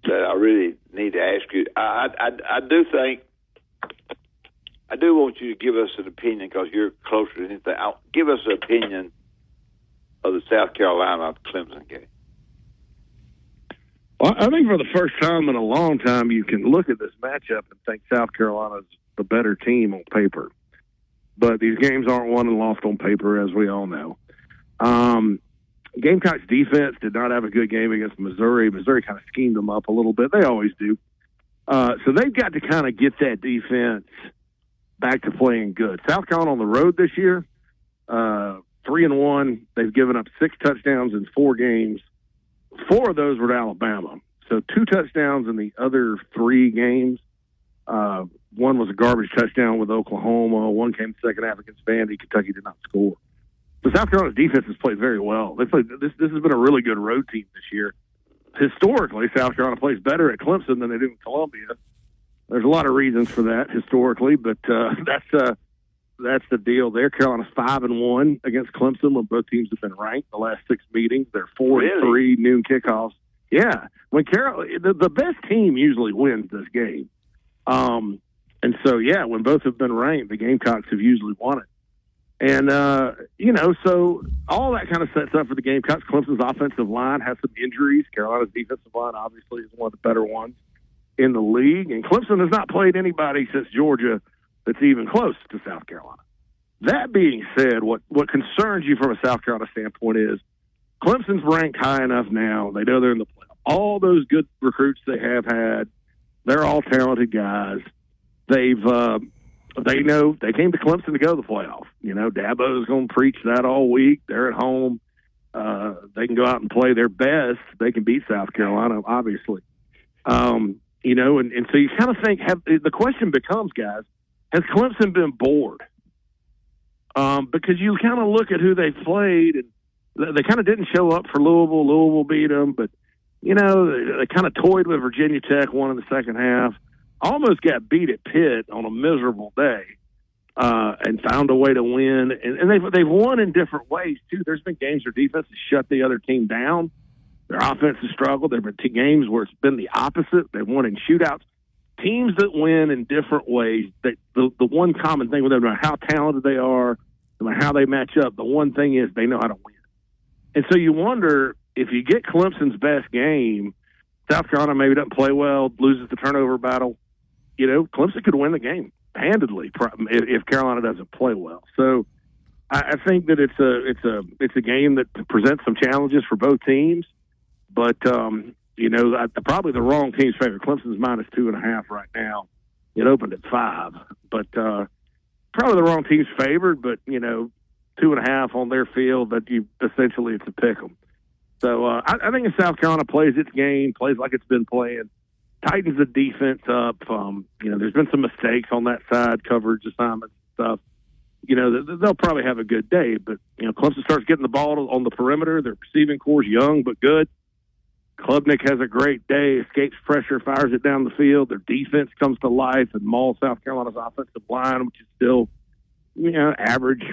I really need to ask you. I do think, I do want you to give us an opinion because you're closer to anything. Give us an opinion of the South Carolina Clemson game. Well, I think for the first time in a long time, you can look at this matchup and think South Carolina's the better team on paper. But these games aren't won and lost on paper, as we all know. Gamecocks defense did not have a good game against Missouri. Missouri kind of schemed them up a little bit. They always do. So they've got to kind of get that defense back to playing good. South Carolina on the road this year, 3-1. They've given up 6 touchdowns in 4 games. 4 of those were to Alabama. So 2 touchdowns in the other 3 games. One was a garbage touchdown with Oklahoma. One came second half against Vandy. Kentucky did not score. So South Carolina's defense has played very well. They played, this has been a really good road team this year. Historically, South Carolina plays better at Clemson than they do in Columbia. There's a lot of reasons for that historically, but that's the deal there. Carolina's 5-1 against Clemson when both teams have been ranked the last 6 meetings. They're 4-3 noon kickoffs. Yeah, when the best team usually wins this game. And so, yeah, when both have been ranked, the Gamecocks have usually won it. And, so all that kind of sets up for the Gamecocks. Clemson's offensive line has some injuries. Carolina's defensive line, obviously, is one of the better ones in the league. And Clemson has not played anybody since Georgia that's even close to South Carolina. That being said, what concerns you from a South Carolina standpoint is Clemson's ranked high enough now. They know they're in the playoff. All those good recruits they have had, they're all talented guys. They know they came to Clemson to go to the playoff. Dabo's going to preach that all week. They're at home. They can go out and play their best. They can beat South Carolina, obviously. And so you kind of think, the question becomes, guys, has Clemson been bored? Because you kind of look at who they played, and they kind of didn't show up for Louisville. Louisville beat them, but, they kind of toyed with Virginia Tech, won in the second half. Almost got beat at Pitt on a miserable day, and found a way to win. And they've won in different ways too. There's been games where defense has shut the other team down. Their offense has struggled. There've been games where it's been the opposite. They've won in shootouts. Teams that win in different ways. The one common thing with them, no matter how talented they are, no matter how they match up, the one thing is they know how to win. And so you wonder if you get Clemson's best game, South Carolina maybe doesn't play well, loses the turnover battle. Clemson could win the game handedly if Carolina doesn't play well. So I think that it's a game that presents some challenges for both teams. But probably the wrong team's favorite. Clemson's -2.5 right now. It opened at 5, but probably the wrong team's favored. But 2.5 on their field, that essentially it's a pick 'em. So I think if South Carolina plays its game, plays like it's been playing, tightens the defense up. There's been some mistakes on that side, coverage assignments and stuff. They'll probably have a good day. But Clemson starts getting the ball on the perimeter. Their receiving core's young but good. Klubnik has a great day, escapes pressure, fires it down the field. Their defense comes to life and mauls South Carolina's offensive line, which is still, average.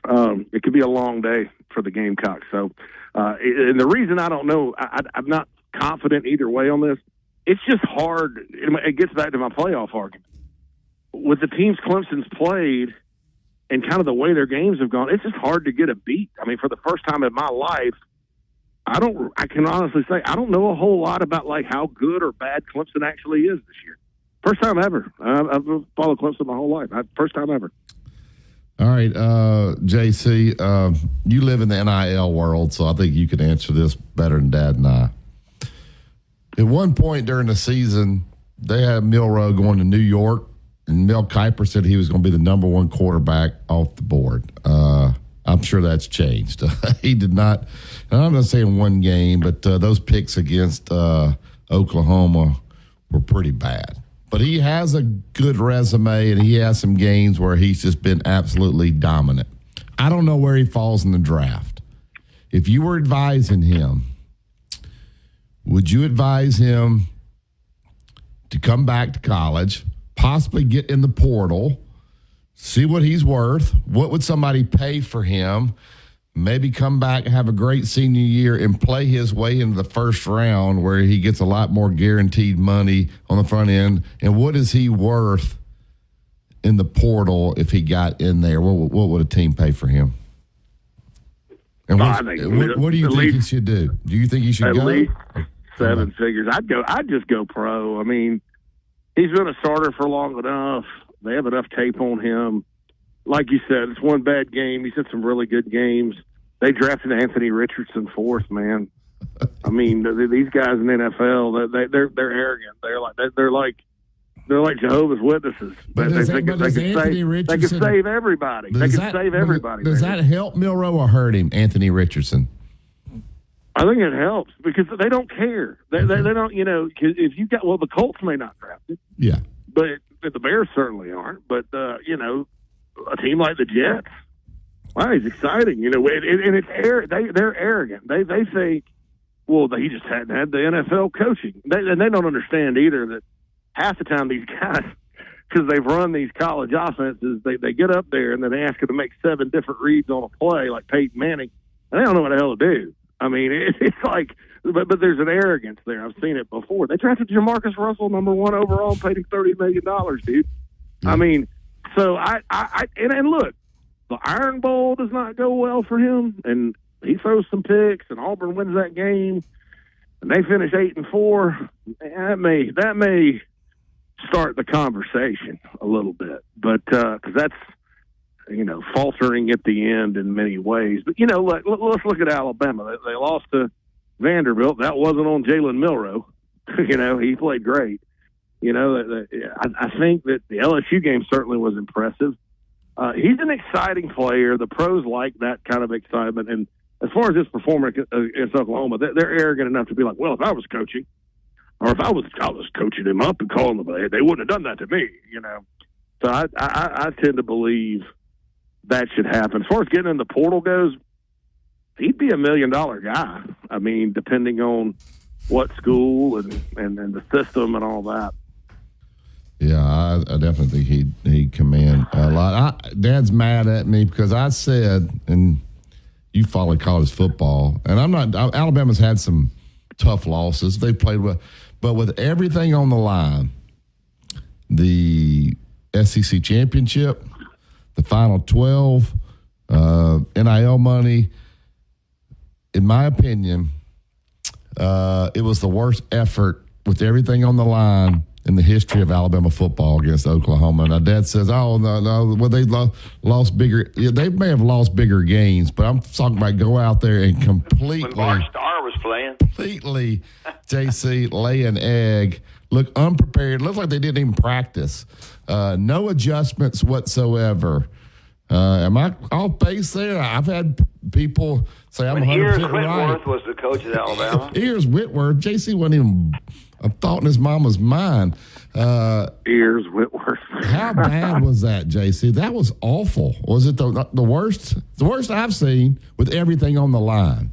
It could be a long day for the Gamecocks. So, and the reason I don't know, I'm not confident either way on this. It's just hard. It gets back to my playoff argument. With the teams Clemson's played and kind of the way their games have gone, it's just hard to get a beat. I mean, for the first time in my life, I can honestly say I don't know a whole lot about how good or bad Clemson actually is this year. First time ever. I've followed Clemson my whole life. First time ever. All right, JC, you live in the NIL world, so I think you can answer this better than Dad and I. At one point during the season, they had Milroe going to New York, and Mel Kiper said he was going to be the number 1 quarterback off the board. I'm sure that's changed. He did not, and I'm not saying one game, but those picks against Oklahoma were pretty bad. But he has a good resume, and he has some games where he's just been absolutely dominant. I don't know where he falls in the draft. If you were advising him, would you advise him to come back to college, possibly get in the portal, see what he's worth. What would somebody pay for him? Maybe come back, have a great senior year, and play his way into the first round where he gets a lot more guaranteed money on the front end. And what is he worth in the portal if he got in there? What would a team pay for him? And what do you think he should do? Do you think he should at go? Least 7 figures. I'd just go pro. I mean, he's been a starter for long enough. They have enough tape on him. Like you said, it's one bad game. He's had some really good games. They drafted Anthony Richardson fourth, man. I mean, these guys in the NFL, they're arrogant. They're like Jehovah's Witnesses. They can save everybody. They can save everybody. Does that help Milroe or hurt him, Anthony Richardson? I think it helps because they don't care. They don't, cause if you got, the Colts may not draft it. Yeah. But the Bears certainly aren't. But, a team like the Jets, wow, he's exciting. And it's they're arrogant. They think, well, he just hadn't had the NFL coaching. And they don't understand either that half the time these guys, because they've run these college offenses, they get up there and then they ask them to make 7 different reads on a play like Peyton Manning, and they don't know what the hell to do. I mean, it's like, but there's an arrogance there. I've seen it before. They drafted Jamarcus Russell, number 1 overall, paid him $30 million, dude. I mean, so and look, the Iron Bowl does not go well for him, and he throws some picks, and Auburn wins that game, and they finish 8-4. That may start the conversation a little bit, but because that's faltering at the end in many ways. But let's look at Alabama. They lost to Vanderbilt. That wasn't on Jalen Milroe. He played great. I think that the LSU game certainly was impressive. He's an exciting player. The pros like that kind of excitement. And as far as his performance against Oklahoma, they're arrogant enough to be like, well, if I was coaching, or if I was coaching him up and calling them, they wouldn't have done that to me, So I tend to believe that should happen. As far as getting in the portal goes, he'd be $1 million guy. I mean, depending on what school and the system and all that. Yeah, I definitely think he'd command a lot. Dad's mad at me because I said, and you follow college football, and Alabama's had some tough losses. They played well, but with everything on the line, the SEC championship, the Final 12, NIL money, in my opinion, it was the worst effort with everything on the line in the history of Alabama football against Oklahoma. And our dad says, oh, no, well, they lost bigger. Yeah, they may have lost bigger games, but I'm talking about go out there and completely. When Mark Starr was playing. Completely, JC, lay an egg. Look unprepared. Looks like they didn't even practice. No adjustments whatsoever. Am I off base there? I've had people say I'm 100% right. Ears Whitworth was the coach at Alabama. Ears Whitworth. JC wasn't even a thought in his mama's mind. Ears Whitworth. How bad was that, JC? That was awful. Was it the worst? The worst I've seen with everything on the line.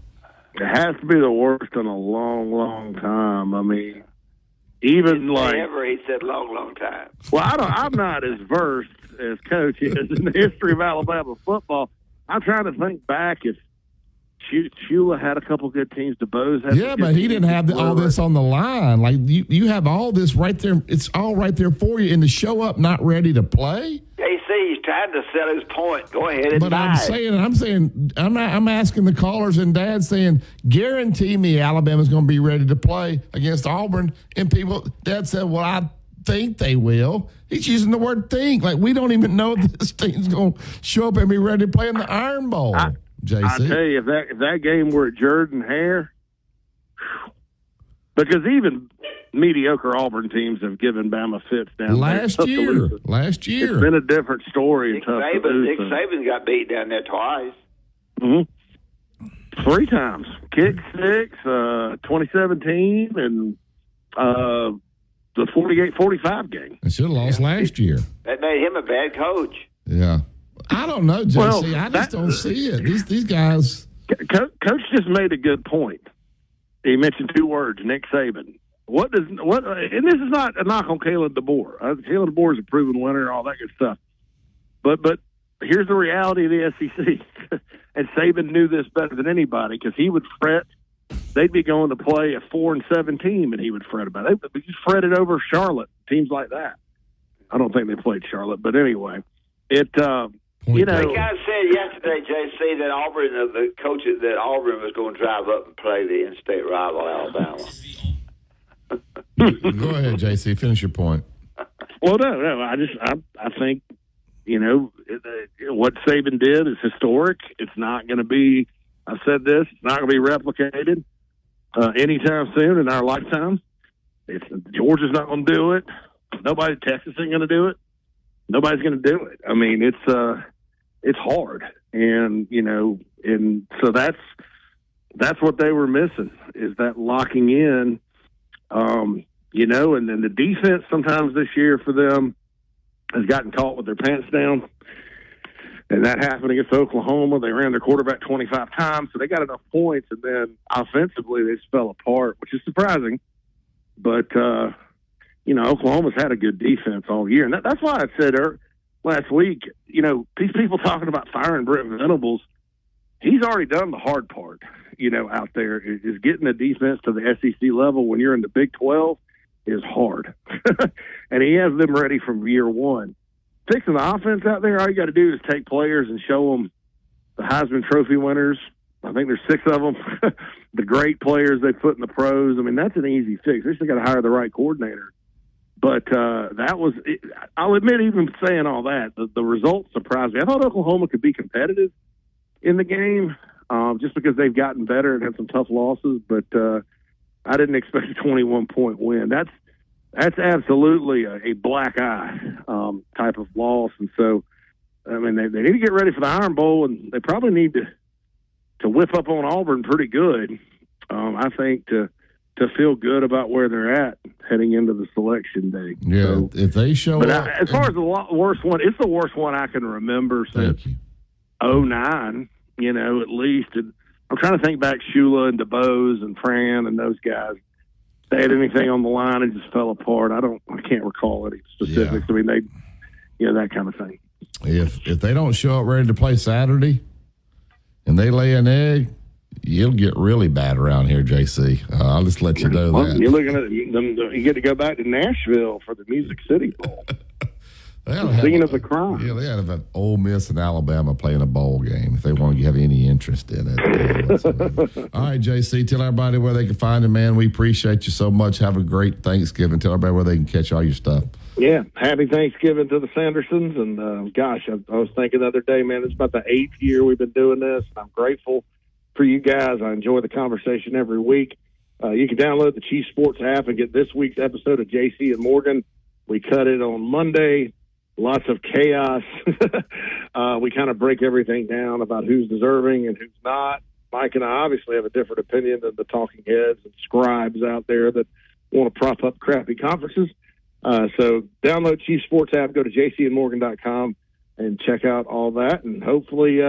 It has to be the worst in a long, long time. I mean, even like ever, he said long time. Well, I'm not as versed as Coach is in the history of Alabama football. I'm trying to think back if Shula had a couple good teams. DeBose had. Yeah, but he didn't have all this on the line. Like you have all this right there. It's all right there for you. And to show up not ready to play. JC, he's trying to sell his point. Go ahead and But I'm saying, I'm asking the callers and Dad saying, guarantee me Alabama's going to be ready to play against Auburn. And Dad said, well, I think they will. He's using the word think. Like we don't even know if this team's going to show up and be ready to play in the Iron Bowl. JC. I tell you, if that game were at Jordan-Hare, because even mediocre Auburn teams have given Bama fits down last year. Last year, it's been a different story. Nick Saban got beat down there twice. Mm-hmm. 3 times. Kick 6, 2017, and the 48-45 game. They should have lost last year. That made him a bad coach. Yeah. I don't know, JC. Well, I just don't see it. These guys. Coach just made a good point. He mentioned 2 words, Nick Saban. And this is not a knock on Kalen DeBoer. Kalen DeBoer is a proven winner, all that good stuff. But here's the reality of the SEC. And Saban knew this better than anybody because he would fret. They'd be going to play a 4-7 team, and he would fret about it. He fretted over Charlotte, teams like that. I don't think they played Charlotte, but anyway, they kind of said yesterday, JC, that the coach that Auburn was going to drive up and play the in-state rival Alabama. Go ahead, JC. Finish your point. Well, no. I think what Saban did is historic. It's not going to be. I've said this. It's not going to be replicated anytime soon in our lifetime. Georgia's not going to do it. Texas ain't going to do it. Nobody's going to do it. I mean, it's hard, and so that's what they were missing is that locking in. And then the defense sometimes this year for them has gotten caught with their pants down. And that happened against Oklahoma. They ran their quarterback 25 times, so they got enough points. And then offensively, they just fell apart, which is surprising. But, Oklahoma's had a good defense all year. And that's why I said last week, these people talking about firing Brent Venables, he's already done the hard part, out there. Is getting the defense to the SEC level when you're in the Big 12 is hard. And he has them ready from year one. Fixing the offense out there, all you got to do is take players and show them the Heisman Trophy winners. I think there's 6 of them. The great players they put in the pros. I mean, that's an easy fix. They just got to hire the right coordinator. But I'll admit, even saying all that, the results surprised me. I thought Oklahoma could be competitive in the game just because they've gotten better and had some tough losses. But I didn't expect a 21-point win. That's absolutely a black eye type of loss. And so, I mean, they need to get ready for the Iron Bowl, and they probably need to whip up on Auburn pretty good, I think, to feel good about where they're at heading into the selection day. Yeah, so, if they show up. As far as the worst one, it's the worst one I can remember since 2009, at least. And I'm trying to think back Shula and DeBose and Fran and those guys. They had anything on the line and just fell apart. I can't recall any specifics. Yeah. I mean, that kind of thing. If they don't show up ready to play Saturday and they lay an egg, you'll get really bad around here, JC. I'll just let you know that. You're looking at you get to go back to Nashville for the Music City Bowl. Singing of the crime. Yeah, they had an Ole Miss and Alabama playing a bowl game if they want to have any interest in it. All right, JC, tell everybody where they can find you, man. We appreciate you so much. Have a great Thanksgiving. Tell everybody where they can catch all your stuff. Yeah, happy Thanksgiving to the Sandersons. And, I was thinking the other day, man, it's about the 8th year we've been doing this. I'm grateful for you guys. I enjoy the conversation every week. You can download the Chief Sports app and get this week's episode of JC and Morgan. We cut it on Monday. Lots of chaos. We kind of break everything down about who's deserving and who's not. Mike and I obviously have a different opinion than the talking heads and scribes out there that want to prop up crappy conferences. So download Chief Sports app, go to jcandmorgan.com and check out all that. And hopefully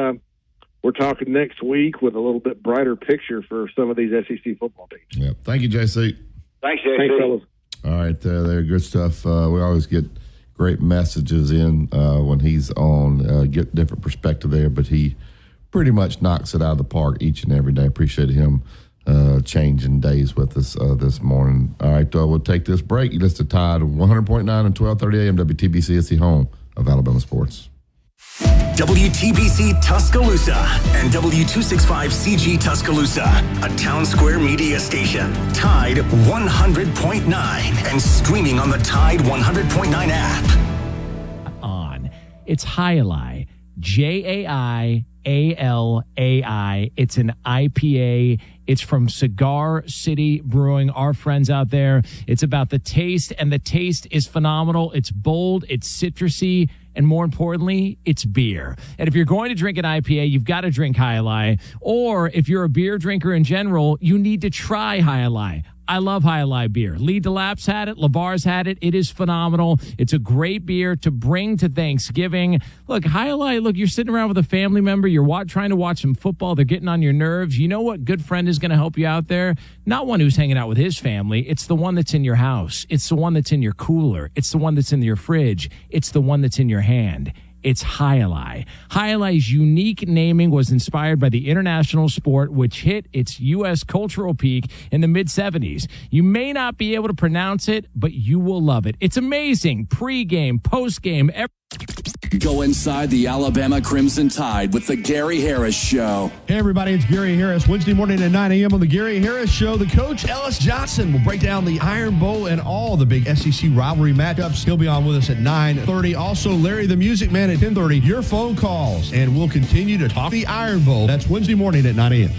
we're talking next week with a little bit brighter picture for some of these SEC football teams. Yeah. Thank you, JC. Thanks, JC. Thanks, fellas. All right. They're good stuff. We always get great messages in when he's on, get different perspective there, but he pretty much knocks it out of the park each and every day. Appreciate him changing days with us this morning. All right, we'll take this break. You listen to Tide 100.9 and 1230 AM WTBC. It's the home of Alabama sports. WTBC Tuscaloosa and W265CG Tuscaloosa, a Town Square media station. Tide 100.9 and streaming on the Tide 100.9 app. It's Jaialai, Jaialai. It's an IPA. It's from Cigar City Brewing, our friends out there. It's about the taste, and the taste is phenomenal. It's bold, it's citrusy, and more importantly, it's beer. And if you're going to drink an IPA, you've got to drink Jaialai. Or if you're a beer drinker in general, you need to try Jaialai. I love High Life beer. Lee DeLapp's had it. LeVar's had it. It is phenomenal. It's a great beer to bring to Thanksgiving. Look, High Life, look, you're sitting around with a family member. You're trying to watch some football. They're getting on your nerves. You know what good friend is going to help you out there? Not one who's hanging out with his family. It's the one that's in your house. It's the one that's in your cooler. It's the one that's in your fridge. It's the one that's in your hand. It's Hi-Li. Hi-Li's unique naming was inspired by the international sport, which hit its U.S. cultural peak in the mid-'70s. You may not be able to pronounce it, but you will love it. It's amazing. Pre-game, post-game, Go inside the Alabama Crimson Tide with the Gary Harris Show. Hey, everybody, it's Gary Harris. Wednesday morning at 9 a.m. on the Gary Harris Show, the coach, Ellis Johnson, will break down the Iron Bowl and all the big SEC rivalry matchups. He'll be on with us at 9:30. Also, Larry the Music Man at 10:30. Your phone calls, and we'll continue to talk the Iron Bowl. That's Wednesday morning at 9 a.m.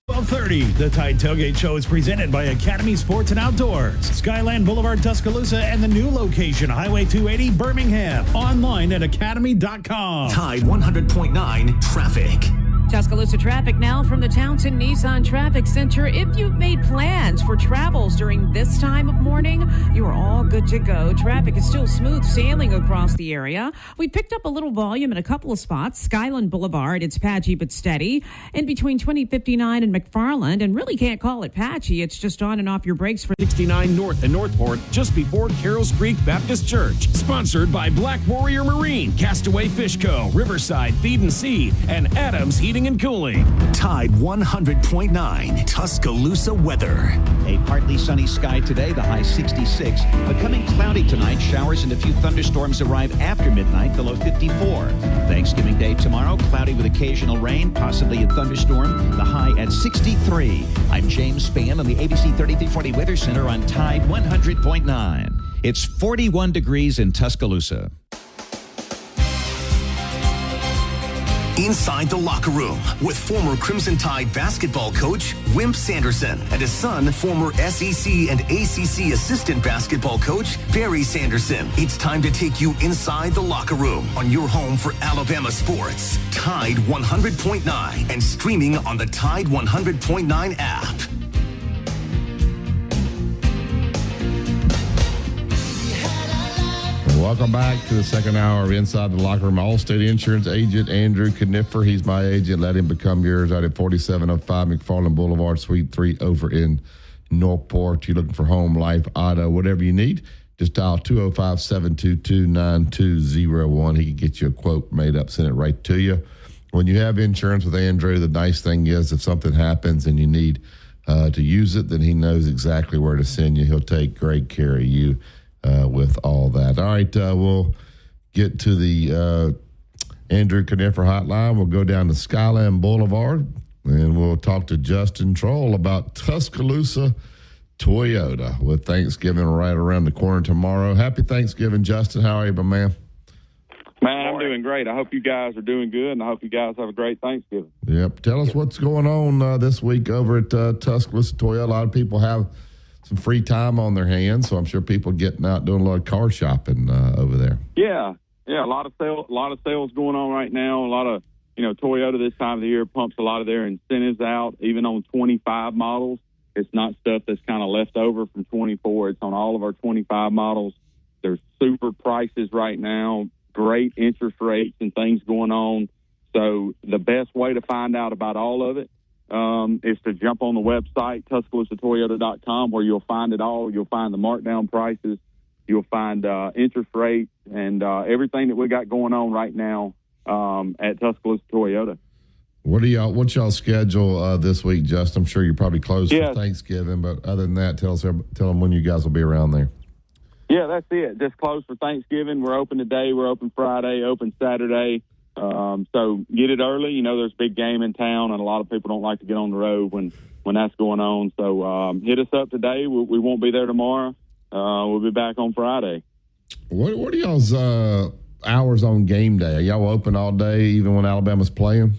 12:30. The Tide Tailgate Show is presented by Academy Sports and Outdoors, Skyland Boulevard, Tuscaloosa, and the new location, Highway 280, Birmingham. Online at academy.com. Tide 100.9 traffic. Tuscaloosa traffic now from the Townsend Nissan Traffic Center. If you've made plans for travels during this time of morning, you are all good to go. Traffic is still smooth sailing across the area. We picked up a little volume in a couple of spots. Skyland Boulevard, it's patchy but steady. In between 2059 and McFarland, and really can't call it patchy. It's just on and off your brakes for 69 North in Northport, just before Carroll's Creek Baptist Church. Sponsored by Black Warrior Marine, Castaway Fish Co., Riverside Feed and Seed, and Adams Heating and Cooling. Tide 100.9 Tuscaloosa weather. A partly sunny sky today, the high 66. Becoming cloudy tonight, showers and a few thunderstorms arrive after midnight, the low 54. Thanksgiving Day tomorrow, cloudy with occasional rain, possibly a thunderstorm, the high at 63. I'm James Spann on the ABC 3340 Weather Center on Tide 100.9. It's 41 degrees in Tuscaloosa. Inside the locker room with former Crimson Tide basketball coach Wimp Sanderson and his son, former SEC and ACC assistant basketball coach Barry Sanderson. It's time to take you inside the locker room on your home for Alabama sports. Tide 100.9 and streaming on the Tide 100.9 app. Welcome back to the second hour of Inside the Locker Room. Allstate Insurance agent Andrew Kniffer. He's my agent. Let him become yours out at 4705 McFarland Boulevard, Suite 3 over in Northport. You're looking for home, life, auto, whatever you need. Just dial 205-722-9201. He can get you a quote made up, send it right to you. When you have insurance with Andrew, the nice thing is if something happens and you need to use it, then he knows exactly where to send you. He'll take great care of you. With all that. All right, we'll get to the Andrew Kniffer hotline. We'll go down to Skyland Boulevard, and we'll talk to Justin Troll about Tuscaloosa Toyota with Thanksgiving right around the corner tomorrow. Happy Thanksgiving, Justin. How are you, my man? Man, I'm doing great. I hope you guys are doing good, and I hope you guys have a great Thanksgiving. Yep. Tell us what's going on this week over at Tuscaloosa Toyota. A lot of people have some free time on their hands, so I'm sure people getting out doing a lot of car shopping over there. Yeah, a lot of sales going on right now. A lot of Toyota this time of the year pumps a lot of their incentives out, even on 25 models. It's not stuff that's kind of left over from 24. It's on all of our 25 models. There's super prices right now, great interest rates and things going on. So the best way to find out about all of it is to jump on the website, TuscaloosaToyota.com, where you'll find it all. You'll find the markdown prices. You'll find interest rates and everything that we got going on right now at Tuscaloosa Toyota. What's y'all schedule this week, Justin? I'm sure you're probably closed for Thanksgiving, but other than that, tell them when you guys will be around there. Yeah, that's it. Just closed for Thanksgiving. We're open today. We're open Friday, open Saturday. So get it early. There's a big game in town, and a lot of people don't like to get on the road when that's going on. So hit us up today. We won't be there tomorrow. We'll be back on Friday. What are y'all's hours on game day? Are y'all open all day, even when Alabama's playing?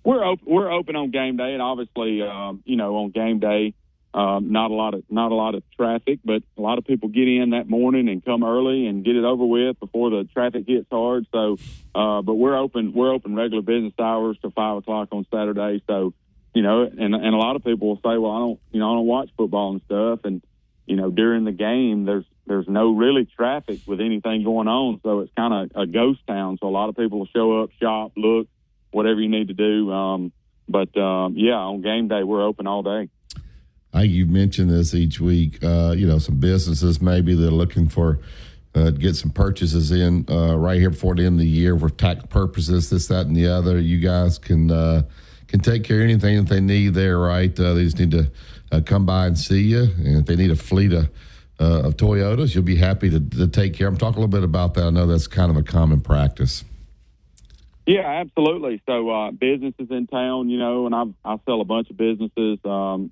We're open on game day, and obviously, on game day, not a lot of traffic, but a lot of people get in that morning and come early and get it over with before the traffic hits hard. So, but we're open regular business hours to 5 o'clock on Saturday. So, you know, and a lot of people will say, well, I don't watch football and stuff. And, you know, during the game, there's no really traffic with anything going on. So it's kind of a ghost town. So a lot of people will show up, shop, look, whatever you need to do. But on game day, we're open all day. I think you've mentioned this each week. Some businesses maybe they're looking for get some purchases in right here before the end of the year for tax purposes, this, that, and the other. You guys can take care of anything that they need there, right? They just need to come by and see you. And if they need a fleet of Toyotas, you'll be happy to take care of them. Talk a little bit about that. I know that's kind of a common practice. Yeah, absolutely. So businesses in town, you know, and I sell a bunch of businesses,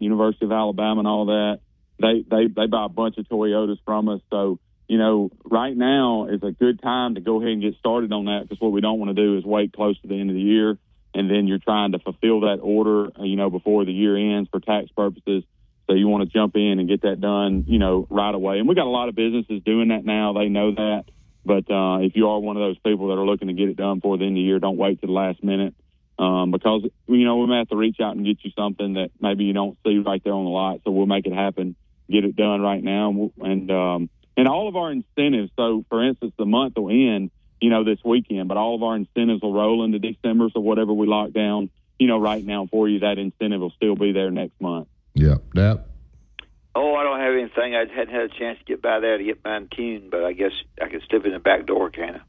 University of Alabama and all that. They buy a bunch of Toyotas from us. So, you know, right now is a good time to go ahead and get started on that, because what we don't want to do is wait close to the end of the year, and then you're trying to fulfill that order, you know, before the year ends for tax purposes. So you want to jump in and get that done, you know, right away. And we got a lot of businesses doing that now. They know that. But if you are one of those people that are looking to get it done before the end of the year, don't wait to the last minute, because, you know, we may have to reach out and get you something that maybe you don't see right there on the lot. So we'll make it happen, get it done right now. And all of our incentives, so, for instance, the month will end, you know, this weekend, but all of our incentives will roll into December. So whatever we lock down, you know, right now for you, that incentive will still be there next month. Yeah. That. Oh, I don't have anything. I hadn't had a chance to get by there to get mine tuned, but I guess I can slip in the back door, can I?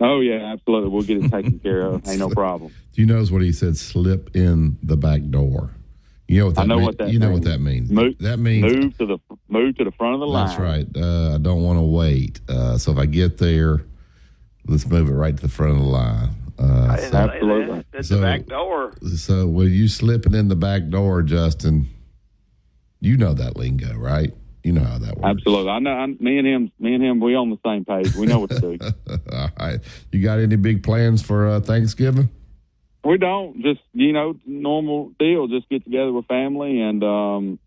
Oh, yeah, absolutely. We'll get it taken care of. Ain't no problem. Do you notice what he said? Slip in the back door. You know what that I know means? what that you know means. what that means. That means move to the front of the line. That's right. I don't want to wait. So if I get there, let's move it right to the front of the line. Absolutely. That's the back door. So when you slipping in the back door, Justin, you know that lingo, right? You know how that works. Absolutely. I know. Me and him, we on the same page. We know what to do. All right. You got any big plans for Thanksgiving? We don't. Just, you know, normal deal. Just get together with family and,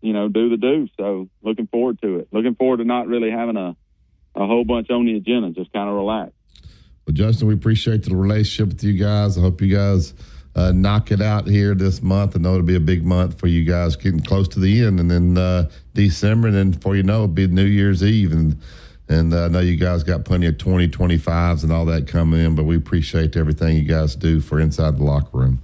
you know, do the do. So looking forward to it. Looking forward to not really having a whole bunch on the agenda. Just kind of relax. Well, Justin, we appreciate the relationship with you guys. I hope you guys knock it out here this month. I know it'll be a big month for you guys, getting close to the end, and then December, and then before you know it, it'll be New Year's Eve, and I know you guys got plenty of 2025s and all that coming in, but we appreciate everything you guys do for Inside the Locker Room.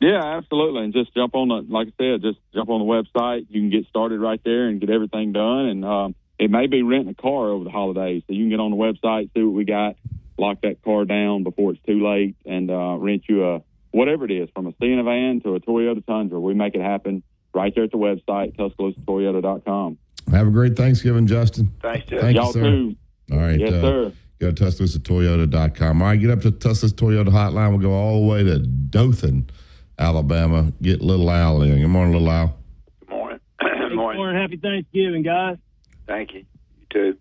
Yeah, absolutely. And just jump on like I said, just jump on the website. You can get started right there and get everything done. And it may be renting a car over the holidays, so you can get on the website, see what we got, lock that car down before it's too late, and rent you whatever it is, from a Sienna van to a Toyota Tundra. We make it happen right there at the website, TuscaloosaToyota.com. Have a great Thanksgiving, Justin. Thanks, Jeff. Thank Y'all you, sir. too. All right. Yes, sir. Go to TuscaloosaToyota.com. All right, get up to Tuscaloosa Toyota hotline. We'll go all the way to Dothan, Alabama. Get Little Al in. Good morning, Little Al. Good morning. Good morning. Happy Thanksgiving, guys. Thank you. You too.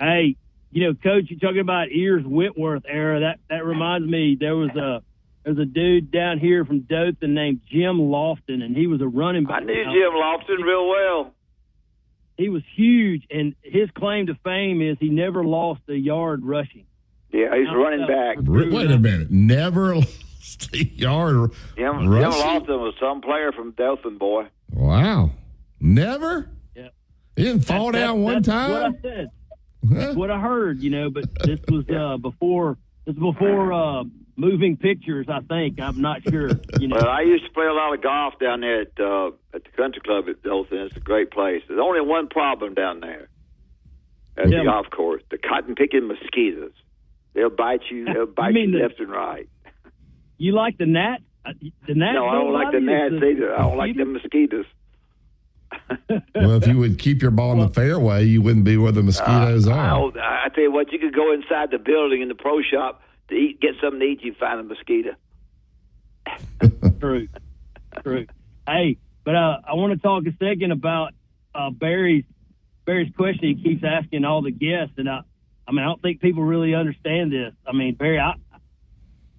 Hey, you know, Coach, you're talking about Ears Whitworth era. That reminds me, there's a dude down here from Dothan named Jim Lofton, and he was a running back. I knew Jim Lofton real well. He was huge, and his claim to fame is he never lost a yard rushing. Yeah, he's running back. Wait a minute. Never lost a yard Jim rushing? Lofton was some player from Dothan, boy. Wow. Never? Yeah. He didn't fall down one time? That's what I said. That's what I heard, you know, but this was before moving pictures, I think. I'm not sure. You know. Well, I used to play a lot of golf down there at the country club at Dothan. It's a great place. There's only one problem down there at the golf course: the cotton-picking mosquitoes. They'll bite you. They'll bite you left and right. You like the gnat? The gnat? No, I don't like the gnats either. I don't like them mosquitoes. Well, if you would keep your ball in the fairway, you wouldn't be where the mosquitoes are. I tell you what, you could go inside the building in the pro shop to eat, get something to eat, you find a mosquito. True. Hey, but I want to talk a second about Barry's question he keeps asking all the guests, and I don't think people really understand this. I mean, Barry,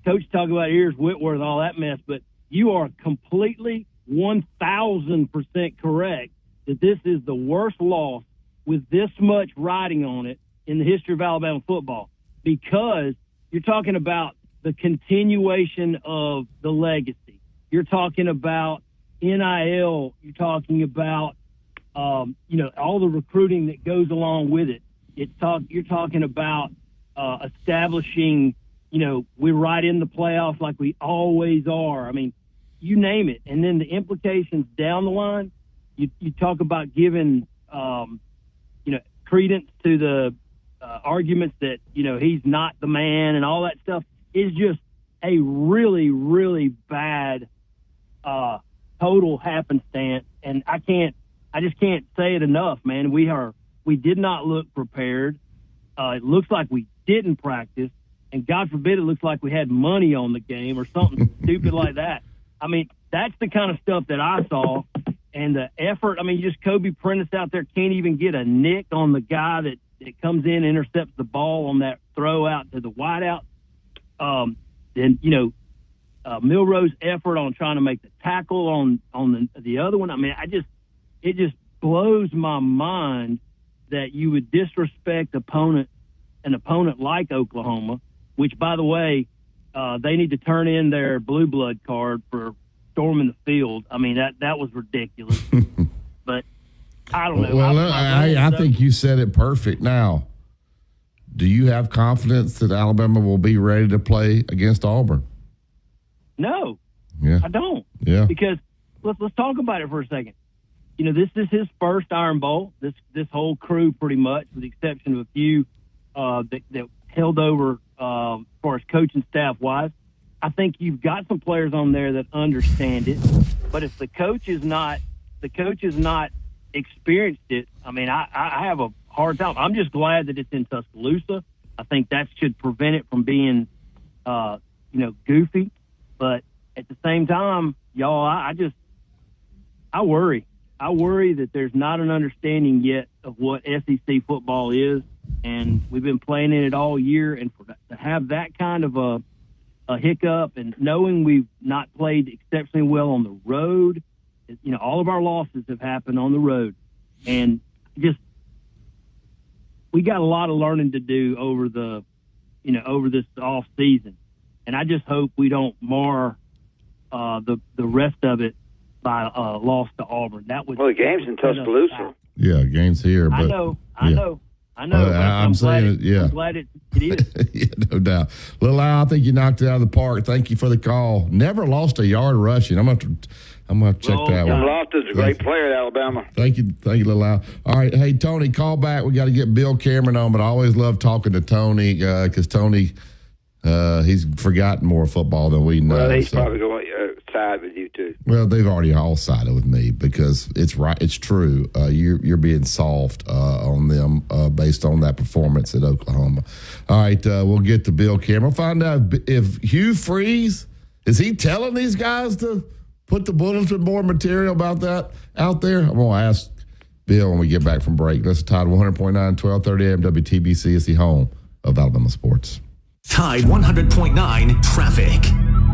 Coach talk about Ears Whitworth and all that mess, but you are completely 1,000% correct that this is the worst loss with this much riding on it in the history of Alabama football, because you're talking about the continuation of the legacy. You're talking about NIL, you're talking about, all the recruiting that goes along with it. You're talking about establishing, we're right in the playoffs like we always are. I mean, you name it. And then the implications down the line, you talk about giving, credence to the arguments that, he's not the man and all that stuff is just a really, really bad total happenstance. And I just can't say it enough, man. We did not look prepared. It looks like we didn't practice. And God forbid it looks like we had money on the game or something stupid like that. I mean, that's the kind of stuff that I saw. And the effort, just Kobe Prentice out there can't even get a nick on the guy that comes in and intercepts the ball on that throw out to the wideout. Then, Milroe's effort on trying to make the tackle on the other one. It just blows my mind that you would disrespect an opponent like Oklahoma, which, by the way, they need to turn in their blue blood card for storming the field. That was ridiculous. But I don't know. Well, I think you said it perfect. Now, do you have confidence that Alabama will be ready to play against Auburn? No. Yeah. I don't. Yeah. Because let's talk about it for a second. This is his first Iron Bowl. This whole crew, pretty much, with the exception of a few that held over as far as coaching staff wise. I think you've got some players on there that understand it, but if the coach is not experienced it, I have a hard time. I'm just glad that it's in Tuscaloosa. I think that should prevent it from being, goofy. But at the same time, y'all, I worry. I worry that there's not an understanding yet of what SEC football is, and we've been playing in it all year, and to have that kind of a hiccup and knowing we've not played exceptionally well on the road, all of our losses have happened on the road, and we got a lot of learning to do over this off season, and I just hope we don't mar the rest of it by loss to Auburn. The game's in Tuscaloosa. Yeah, game's here. But, I know. I'm saying it. Yeah, I'm glad it is. Yeah, no doubt. Lil Al, I think you knocked it out of the park. Thank you for the call. Never lost a yard rushing. I'm gonna check that one. Loftus is a great player at Alabama. Thank you, Lil Al. All right, hey Tony, call back. We got to get Bill Cameron on, but I always love talking to Tony because Tony, he's forgotten more football than we know. Well, he's probably going to side with you too. Well, they've already all sided with me because it's right. It's true. You're being soft on them based on that performance at Oklahoma. All right, we'll get to Bill Cameron. Find out if Hugh Freeze is he telling these guys to put the bulletin board material about that out there. I'm going to ask Bill when we get back from break. That's Tide 100.9, 1230 AM WTBC is the home of Alabama sports. Tide 100.9 traffic.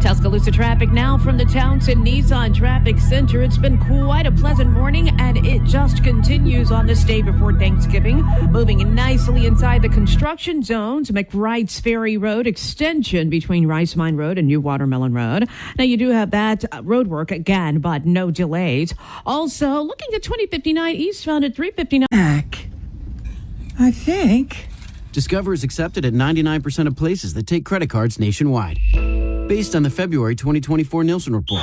Tuscaloosa traffic now from the Townsend Nissan Traffic Center. It's been quite a pleasant morning, and it just continues on this day before Thanksgiving. Moving nicely inside the construction zones, McWright's Ferry Road extension between Rice Mine Road and New Watermelon Road. Now, you do have that road work again, but no delays. Also, looking at 2059 eastbound at 359. I think. Discover is accepted at 99% of places that take credit cards nationwide. Based on the February 2024 Nielsen Report.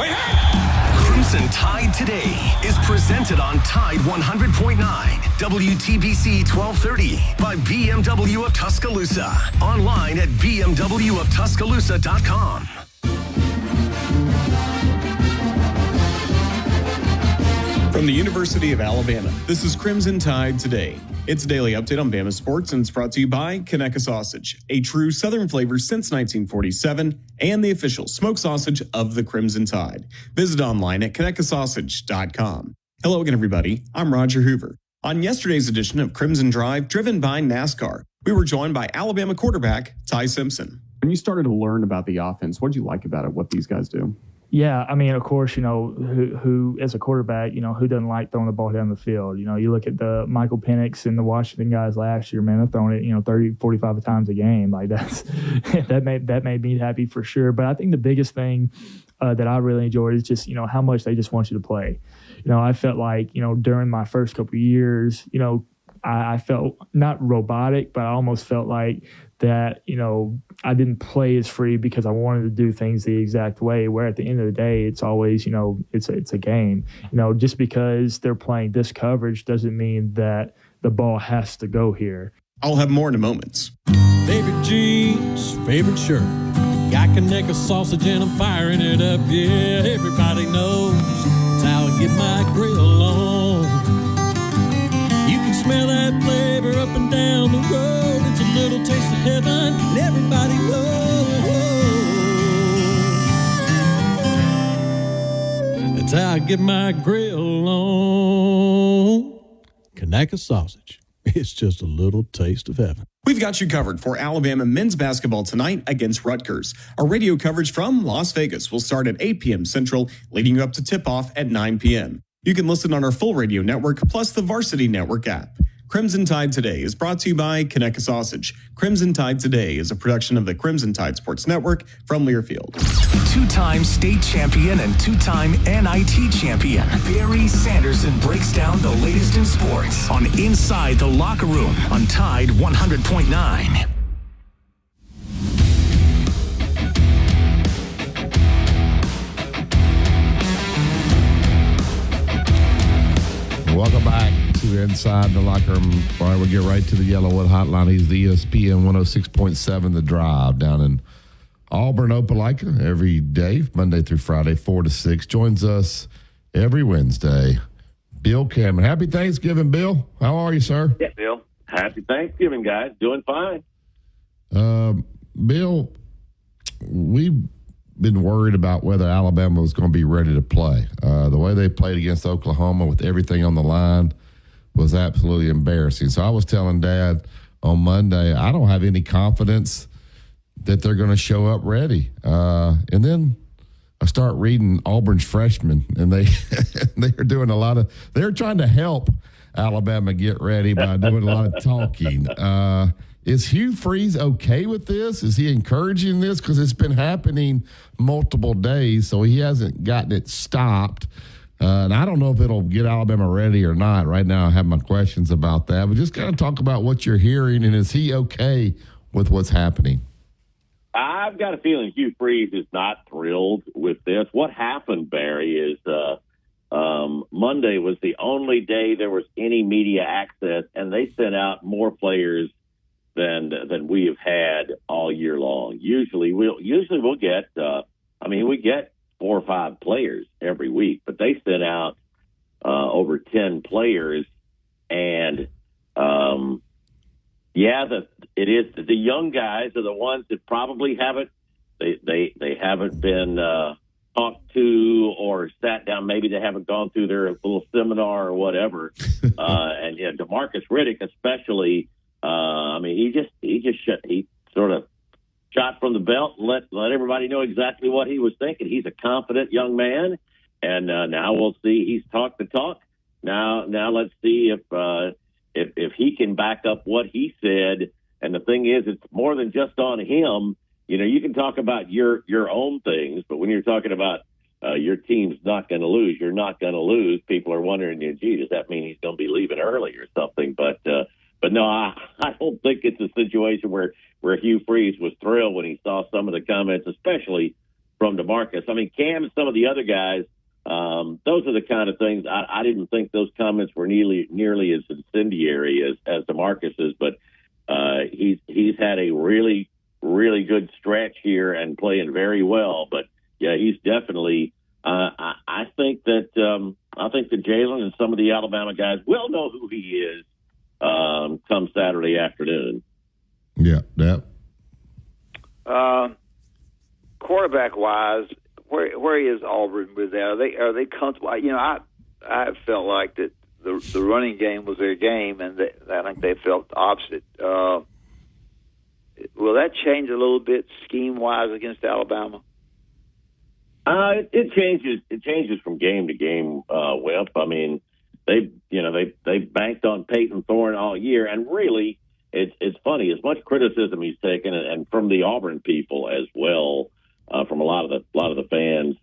Crimson Tide Today is presented on Tide 100.9, WTBC 1230 by BMW of Tuscaloosa. Online at bmwoftuscaloosa.com. From the University of Alabama, this is Crimson Tide Today. It's a daily update on Bama sports, and it's brought to you by Conecuh Sausage, a true Southern flavor since 1947, and the official smoked sausage of the Crimson Tide. Visit online at ConecuhSausage.com. Hello again, everybody. I'm Roger Hoover. On yesterday's edition of Crimson Drive, driven by NASCAR, we were joined by Alabama quarterback Ty Simpson. When you started to learn about the offense, what did you like about it, what these guys do? Yeah, I mean, of course, who as a quarterback, who doesn't like throwing the ball down the field? You look at the Michael Penix and the Washington guys last year, man, they're throwing it, 30, 45 times a game. Like that made me happy for sure. But I think the biggest thing that I really enjoyed is just, how much they just want you to play. I felt like, during my first couple of years, I felt not robotic, but I almost felt like that, I didn't play as free because I wanted to do things the exact way, where at the end of the day, it's always, it's a game. Just because they're playing this coverage doesn't mean that the ball has to go here. I'll have more in a moment. Favorite jeans, favorite shirt. Got Conecuh sausage and I'm firing it up. Yeah, everybody knows it's how I get my grill on. You can smell that flavor up and down the road. It's a little taste of heaven, and everybody knows. It's how I get my grill on. Conecuh sausage. It's just a little taste of heaven. We've got you covered for Alabama men's basketball tonight against Rutgers. Our radio coverage from Las Vegas will start at 8 p.m. Central, leading you up to tip-off at 9 p.m. You can listen on our full radio network, plus the Varsity Network app. Crimson Tide Today is brought to you by Conecuh Sausage. Crimson Tide Today is a production of the Crimson Tide Sports Network from Learfield. Two-time state champion and two-time NIT champion, Barry Sanderson breaks down the latest in sports on Inside the Locker Room on Tide 100.9. Welcome back to Inside the Locker Room. All right, we'll get right to the Yellowwood Hotline. He's the ESPN 106.7 The Drive down in Auburn, Opelika, every day, Monday through Friday, 4 to 6. Joins us every Wednesday, Bill Cameron. Happy Thanksgiving, Bill. How are you, sir? Yeah, Bill. Happy Thanksgiving, guys. Doing fine. Bill, we've been worried about whether Alabama was going to be ready to play. The way they played against Oklahoma with everything on the line was absolutely embarrassing. So I was telling Dad on Monday, I don't have any confidence that they're going to show up ready. And then I start reading Auburn's freshmen, and they're doing they're trying to help Alabama get ready by doing a lot of talking. Is Hugh Freeze okay with this? Is he encouraging this? Because it's been happening multiple days, so he hasn't gotten it stopped. And I don't know if it'll get Alabama ready or not. Right now I have my questions about that. But just kind of talk about what you're hearing, and is he okay with what's happening? I've got a feeling Hugh Freeze is not thrilled with this. What happened, Barry, is Monday was the only day there was any media access, and they sent out more players than we have had all year long. Usually we'll get we get 4 or 5 players every week, but they sent out over 10 players, and it is the young guys are the ones that probably haven't haven't been talked to or sat down. Maybe they haven't gone through their little seminar or whatever. And DeMarcus Riddick especially. He sort of shot from the belt and let everybody know exactly what he was thinking. He's a confident young man, and now we'll see. He's talked the talk. Now let's see if he can back up what he said. And the thing is, it's more than just on him. You can talk about your own things, but when you're talking about your team's not going to lose, you're not going to lose. People are wondering, gee, does that mean he's going to be leaving early or something? But no, I don't think it's a situation where Hugh Freeze was thrilled when he saw some of the comments, especially from DeMarcus. I mean, Cam and some of the other guys, those are the kind of things. I didn't think those comments were nearly as incendiary as DeMarcus's, but he's had a really, really good stretch here and playing very well. But yeah, he's definitely. I think that Jalen and some of the Alabama guys will know who he is come Saturday afternoon. Yeah. Quarterback wise, where is Auburn with that? Are they comfortable? I felt like that the running game was their game, and I think they felt the opposite. Will that change a little bit scheme wise against Alabama? It changes. It changes from game to game. Whip. I mean, they banked on Peyton Thorne all year, and really, it's funny. As much criticism he's taken, and from the Auburn people as well, from a lot of the fans,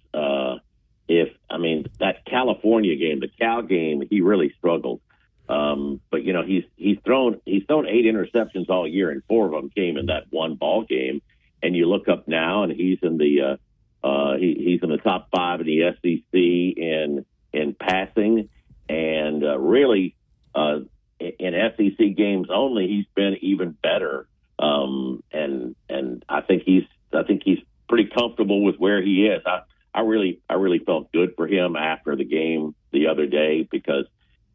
that California game, the Cal game, he really struggled. But he's thrown 8 interceptions all year, and 4 of them came in that one ball game. And you look up now, and he's in the he's in the top 5 in the SEC in passing, and really in SEC games only, he's been even better. And I think he's pretty comfortable with where he is. I really felt good for him after the game the other day, because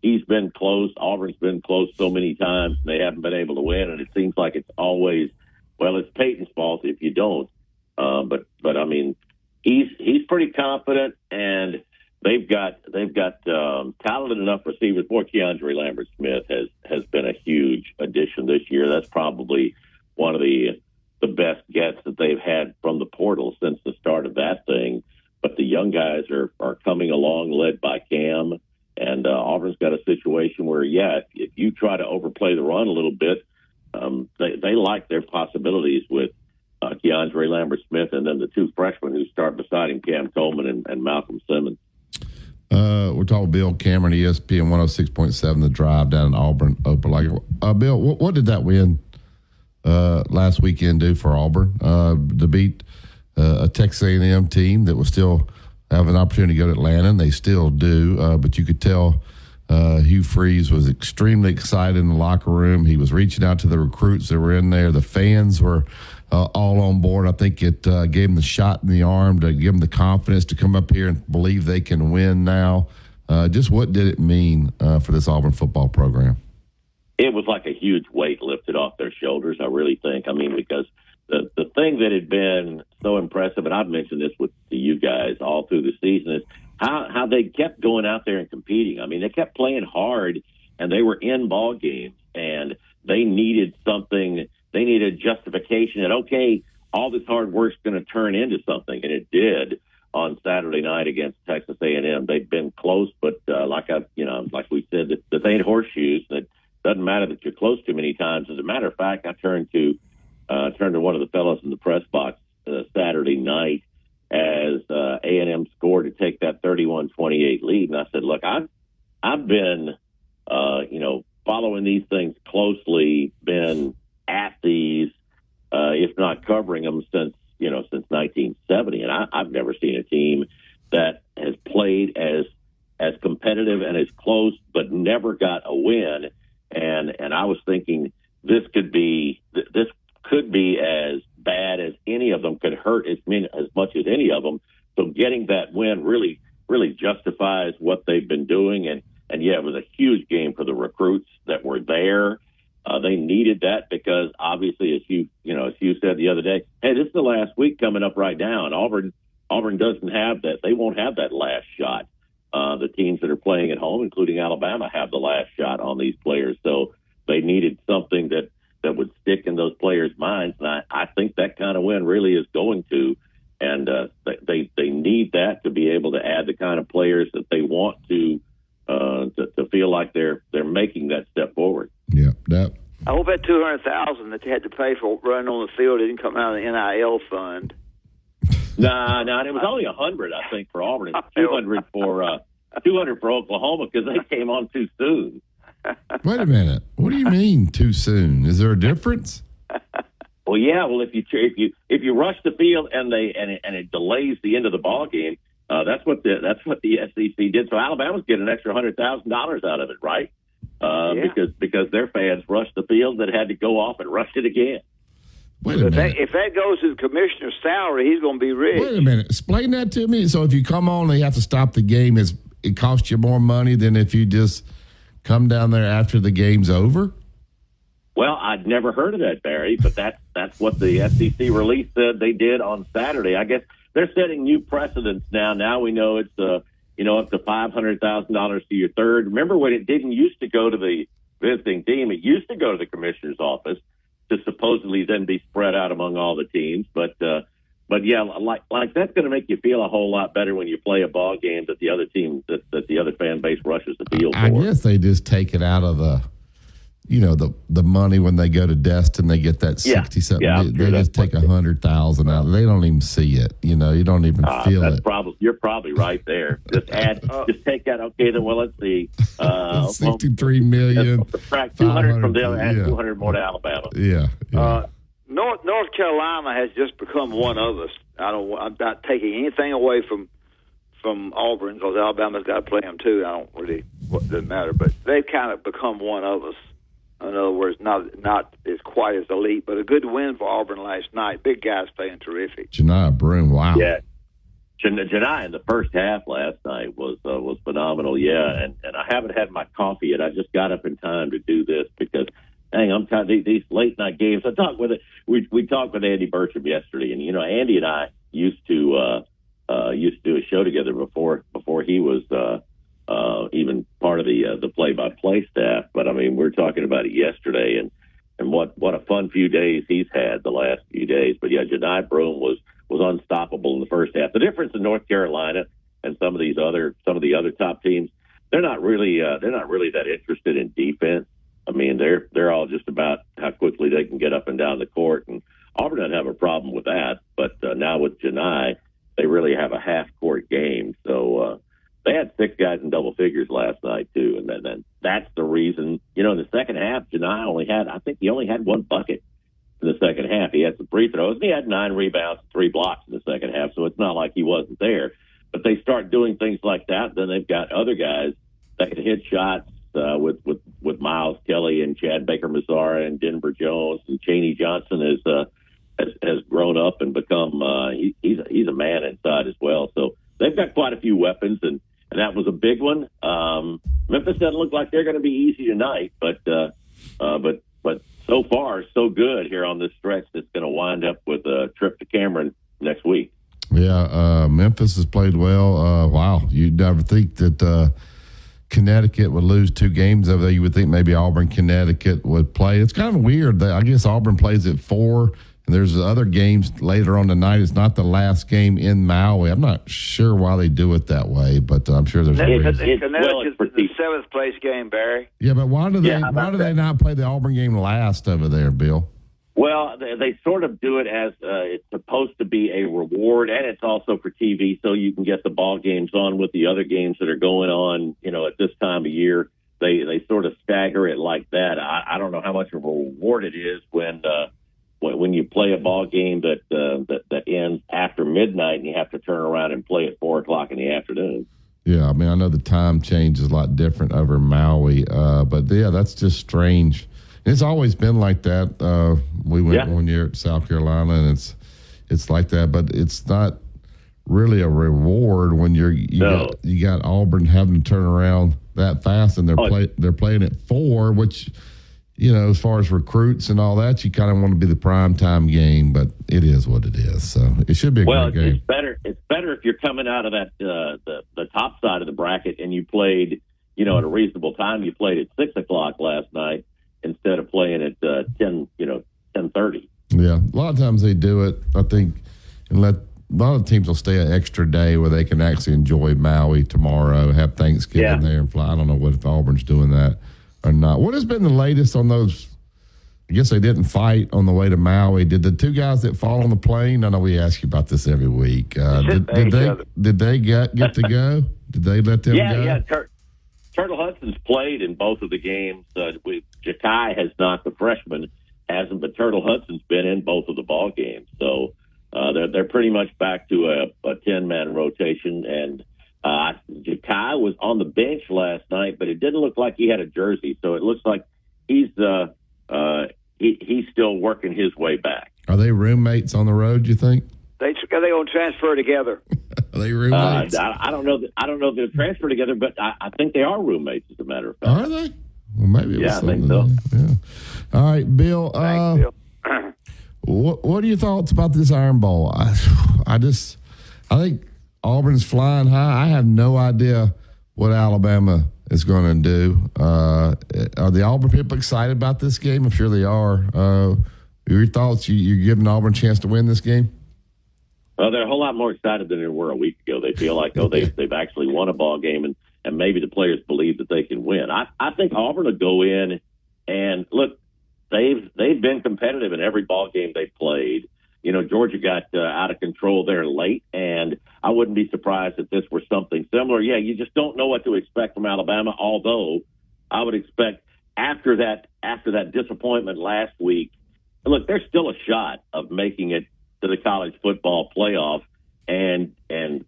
he's been close. Auburn's been close so many times, and they haven't been able to win. And it seems like it's always, well, it's Peyton's fault if you don't. But I mean, he's pretty confident, and they've got talented enough receivers. Boy, Keandre Lambert-Smith has been a huge addition this year. That's probably one of the best gets that they've had from the portal since the start of that thing. But the young guys are coming along, led by Cam. And Auburn's got a situation where, if you try to overplay the run a little bit, they like their possibilities with Keandre Lambert-Smith, and then the 2 freshmen who start beside him, Cam Coleman and Malcolm Simmons. We're talking Bill Cameron, ESPN 106.7, The Drive down in Auburn. Bill, what did that win last weekend do for Auburn to beat a Texas A&M team that was still have an opportunity to go to Atlanta, and they still do, but you could tell Hugh Freeze was extremely excited in the locker room. He was reaching out to the recruits that were in there. The fans were all on board. I think it gave them the shot in the arm to give them the confidence to come up here and believe they can win now. Just what did it mean for this Auburn football program? It was like a huge weight lifted off their shoulders, I really think. I mean, because the thing that had been so impressive, and I've mentioned this to you guys all through the season, is how they kept going out there and competing. I mean, they kept playing hard, and they were in ball games, and they needed something. They needed justification that, okay, all this hard work's going to turn into something, and it did on Saturday night against Texas A&M. They've been close, but like we said, that they ain't horseshoes. It doesn't matter that you're close too many times. As a matter of fact, I turned to one of the fellows in the press box Saturday night as A&M scored to take that 31-28 lead, and I said, "Look, I've been following these things closely, been at these, if not covering them since 1970, and I've never seen a team that has played as competitive and as close, but never got a win." And I was thinking this could be as bad as any of them, could hurt as much as any of them. So getting that win really justifies what they've been doing. And it was a huge game for the recruits that were there. They needed that because obviously, as you said the other day, hey, this is the last week coming up right now, and Auburn doesn't have that. They won't have that last shot. The teams that are playing at home, including Alabama, have the last shot on these players. So they needed something that would stick in those players' minds, and I think that kind of win really is going to. And they need that to be able to add the kind of players that they want to feel like they're making that step forward. Yeah, that. I hope that $200,000 that you had to pay for running on the field didn't come out of the NIL fund. No, it was only $100, I think, for Auburn. It's $200 for Oklahoma because they came on too soon. Wait a minute. What do you mean too soon? Is there a difference? Well, yeah. Well, if you rush the field and it delays the end of the ball game, that's what the SEC did. So Alabama's getting an extra $100,000 out of it, right? Because their fans rushed the field that had to go off and rush it again. Wait a minute. If that goes to the commissioner's salary, he's going to be rich. Wait a minute. Explain that to me. So if you come on and you have to stop the game, it costs you more money than if you just come down there after the game's over? Well, I'd never heard of that, Barry, but that's what the SEC release said they did on Saturday. I guess they're setting new precedents now. Now we know it's up to $500,000 to your third. Remember when it didn't used to go to the visiting team? It used to go to the commissioner's office to supposedly then be spread out among all the teams. But yeah, like that's going to make you feel a whole lot better when you play a ball game that the other team, that the other fan base rushes the field for. I guess they just take it out of the money when they go to Destin. They get that 60-something. Yeah, they just take $100,000 out. They don't even see it. You don't even feel it. You're right there. Just take that. Okay, then let's see. 63 million. Subtract 200 from there, add 200 more to Alabama. Yeah. North Carolina has just become one of us. I'm not taking anything away from Auburn because Alabama's got to play them too. It doesn't matter, but they've kind of become one of us. In other words, not as quite as elite, but a good win for Auburn last night. Big guys playing terrific. Johni Broome, wow. Yeah. Johni in the first half last night was phenomenal. Yeah, and I haven't had my coffee yet. I just got up in time to do this because, dang, I'm tired of these late night games. I talked with we talked with Andy Burcham yesterday, and Andy and I used to do a show together before he was even part of the play-by-play staff. But I mean, we're talking about it yesterday, and what a fun few days he's had the last few days. But yeah, Johni Broome was unstoppable in the first half. The difference in North Carolina and some of the other top teams, they're not really that interested in defense. I mean, they're all just about how quickly they can get up and down the court, and Auburn doesn't have a problem with that. But now with Johni, they really have a half-court game. So they had 6 guys in double figures last night too, and then that's the reason. In the second half, Johni only had 1 bucket in the second half. He had some free throws, and he had 9 rebounds, 3 blocks in the second half. So it's not like he wasn't there. But they start doing things like that, then they've got other guys that can hit shots. With Miles Kelly and Chad Baker-Mazara and Denver Jones, and Chaney Johnson has grown up and become he's a man inside as well. So they've got quite a few weapons, and that was a big one. Memphis doesn't look like they're going to be easy tonight, but so far so good here on this stretch. That's going to wind up with a trip to Cameron next week. Yeah, Memphis has played well. Wow, you'd never think that. Connecticut would lose 2 games over there. You would think maybe Auburn, Connecticut would play. It's kind of weird. I guess Auburn plays at 4, and there's other games later on tonight. It's not the last game in Maui. I'm not sure why they do it that way, but I'm sure there's a reason. Connecticut's the 7th place game, Barry. Yeah, but why do they not play the Auburn game last over there, Bill? Well, they sort of do it as it's supposed to be a reward, and it's also for TV, so you can get the ball games on with the other games that are going on. At this time of year, they sort of stagger it like that. I don't know how much of a reward it is when you play a ball game that ends after midnight and you have to turn around and play at 4:00 in the afternoon. Yeah, I mean, I know the time change is a lot different over Maui, but yeah, that's just strange. It's always been like that. We went one year at South Carolina, and it's like that, but it's not really a reward when you got Auburn having to turn around that fast, and they're playing at 4, which as far as recruits and all that, you kind of want to be the primetime game, but it is what it is. So it should be a great game. It's better if you're coming out of that the top side of the bracket and you played at a reasonable time. You played at 6:00 last night instead of playing at 10:30. Yeah, a lot of times they do it, I think, and a lot of teams will stay an extra day where they can actually enjoy Maui tomorrow, have Thanksgiving there and fly. I don't know if Auburn's doing that or not. What has been the latest on those? I guess they didn't fight on the way to Maui. Did the 2 guys that fall on the plane? I know we ask you about this every week. Did they get to go? Did they let them go? Yeah. Turtle Hudson's played in both of the games. Ja'Kai has not, the freshman hasn't, but Turtle Hudson's been in both of the ball games. So they're pretty much back to a 10-man rotation. And Ja'Kai was on the bench last night, but it didn't look like he had a jersey. So it looks like he's still working his way back. Are they roommates on the road, you think? They're going to transfer together. Are they roommates? I don't know if they'll transfer together, but I think they are roommates, as a matter of fact. Are they? Well, maybe. Yeah, I think so. Yeah. All right, Bill. Thanks, Bill. What are your thoughts about this Iron Bowl? I think Auburn's flying high. I have no idea what Alabama is going to do. Are the Auburn people excited about this game? I'm sure they are. Your thoughts? You're giving Auburn a chance to win this game? Well, they're a whole lot more excited than they were a week ago. They feel like, they've actually won a ball game, and maybe the players believe that they can win. I think Auburn will go in and look. They've been competitive in every ball game they've played. Georgia got out of control there late, and I wouldn't be surprised if this were something similar. Yeah, you just don't know what to expect from Alabama, although I would expect after that disappointment last week, look, there's still a shot of making it to the college football playoff, and man,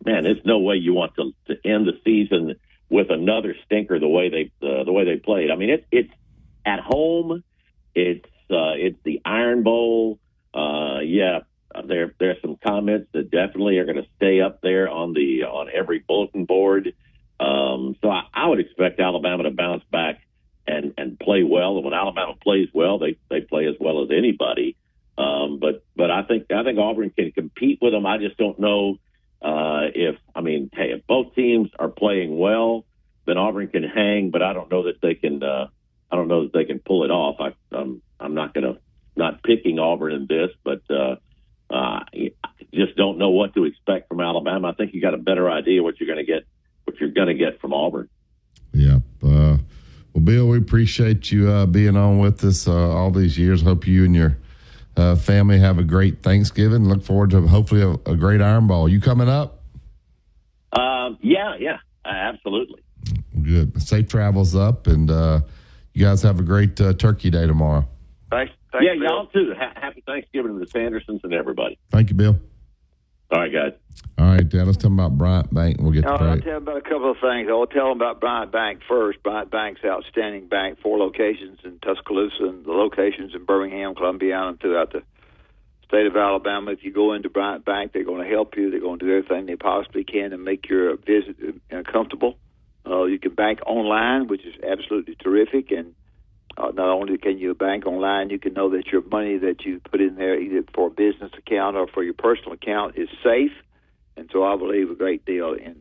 there's no way you want to end the season with another stinker the way they played. I mean, it's at home, it's the Iron Bowl. There's some comments that definitely are going to stay up there on every bulletin board. So I would expect Alabama to bounce back and play well. And when Alabama plays well, they play as well as anybody. But I think Auburn can compete with them. I just don't know if both teams are playing well, then Auburn can hang. But I don't know that they can. I don't know that they can pull it off. I'm not picking Auburn in this, but I just don't know what to expect from Alabama. I think you got a better idea what you're going to get from Auburn. Yeah. Well, Bill, we appreciate you being on with us all these years. Hope you and your family have a great Thanksgiving. Look forward to hopefully a great Iron Bowl. You coming up? Yeah, absolutely. Good. Safe travels up, and you guys have a great Turkey Day tomorrow. Thanks, yeah, Bill. Y'all too. Happy Thanksgiving to the Sandersons and everybody. Thank you, Bill. All right, guys. All right, Dad, let's tell them about Bryant Bank, and we'll get to I'll tell them about a couple of things. I'll tell them about Bryant Bank first. Bryant Bank's outstanding bank, 4 locations in Tuscaloosa and the locations in Birmingham, Columbiana, and throughout the state of Alabama. If you go into Bryant Bank, they're going to help you. They're going to do everything they possibly can to make your visit comfortable. You can bank online, which is absolutely terrific, and not only can you bank online, you can know that your money that you put in there, either for a business account or for your personal account, is safe. And so I believe a great deal in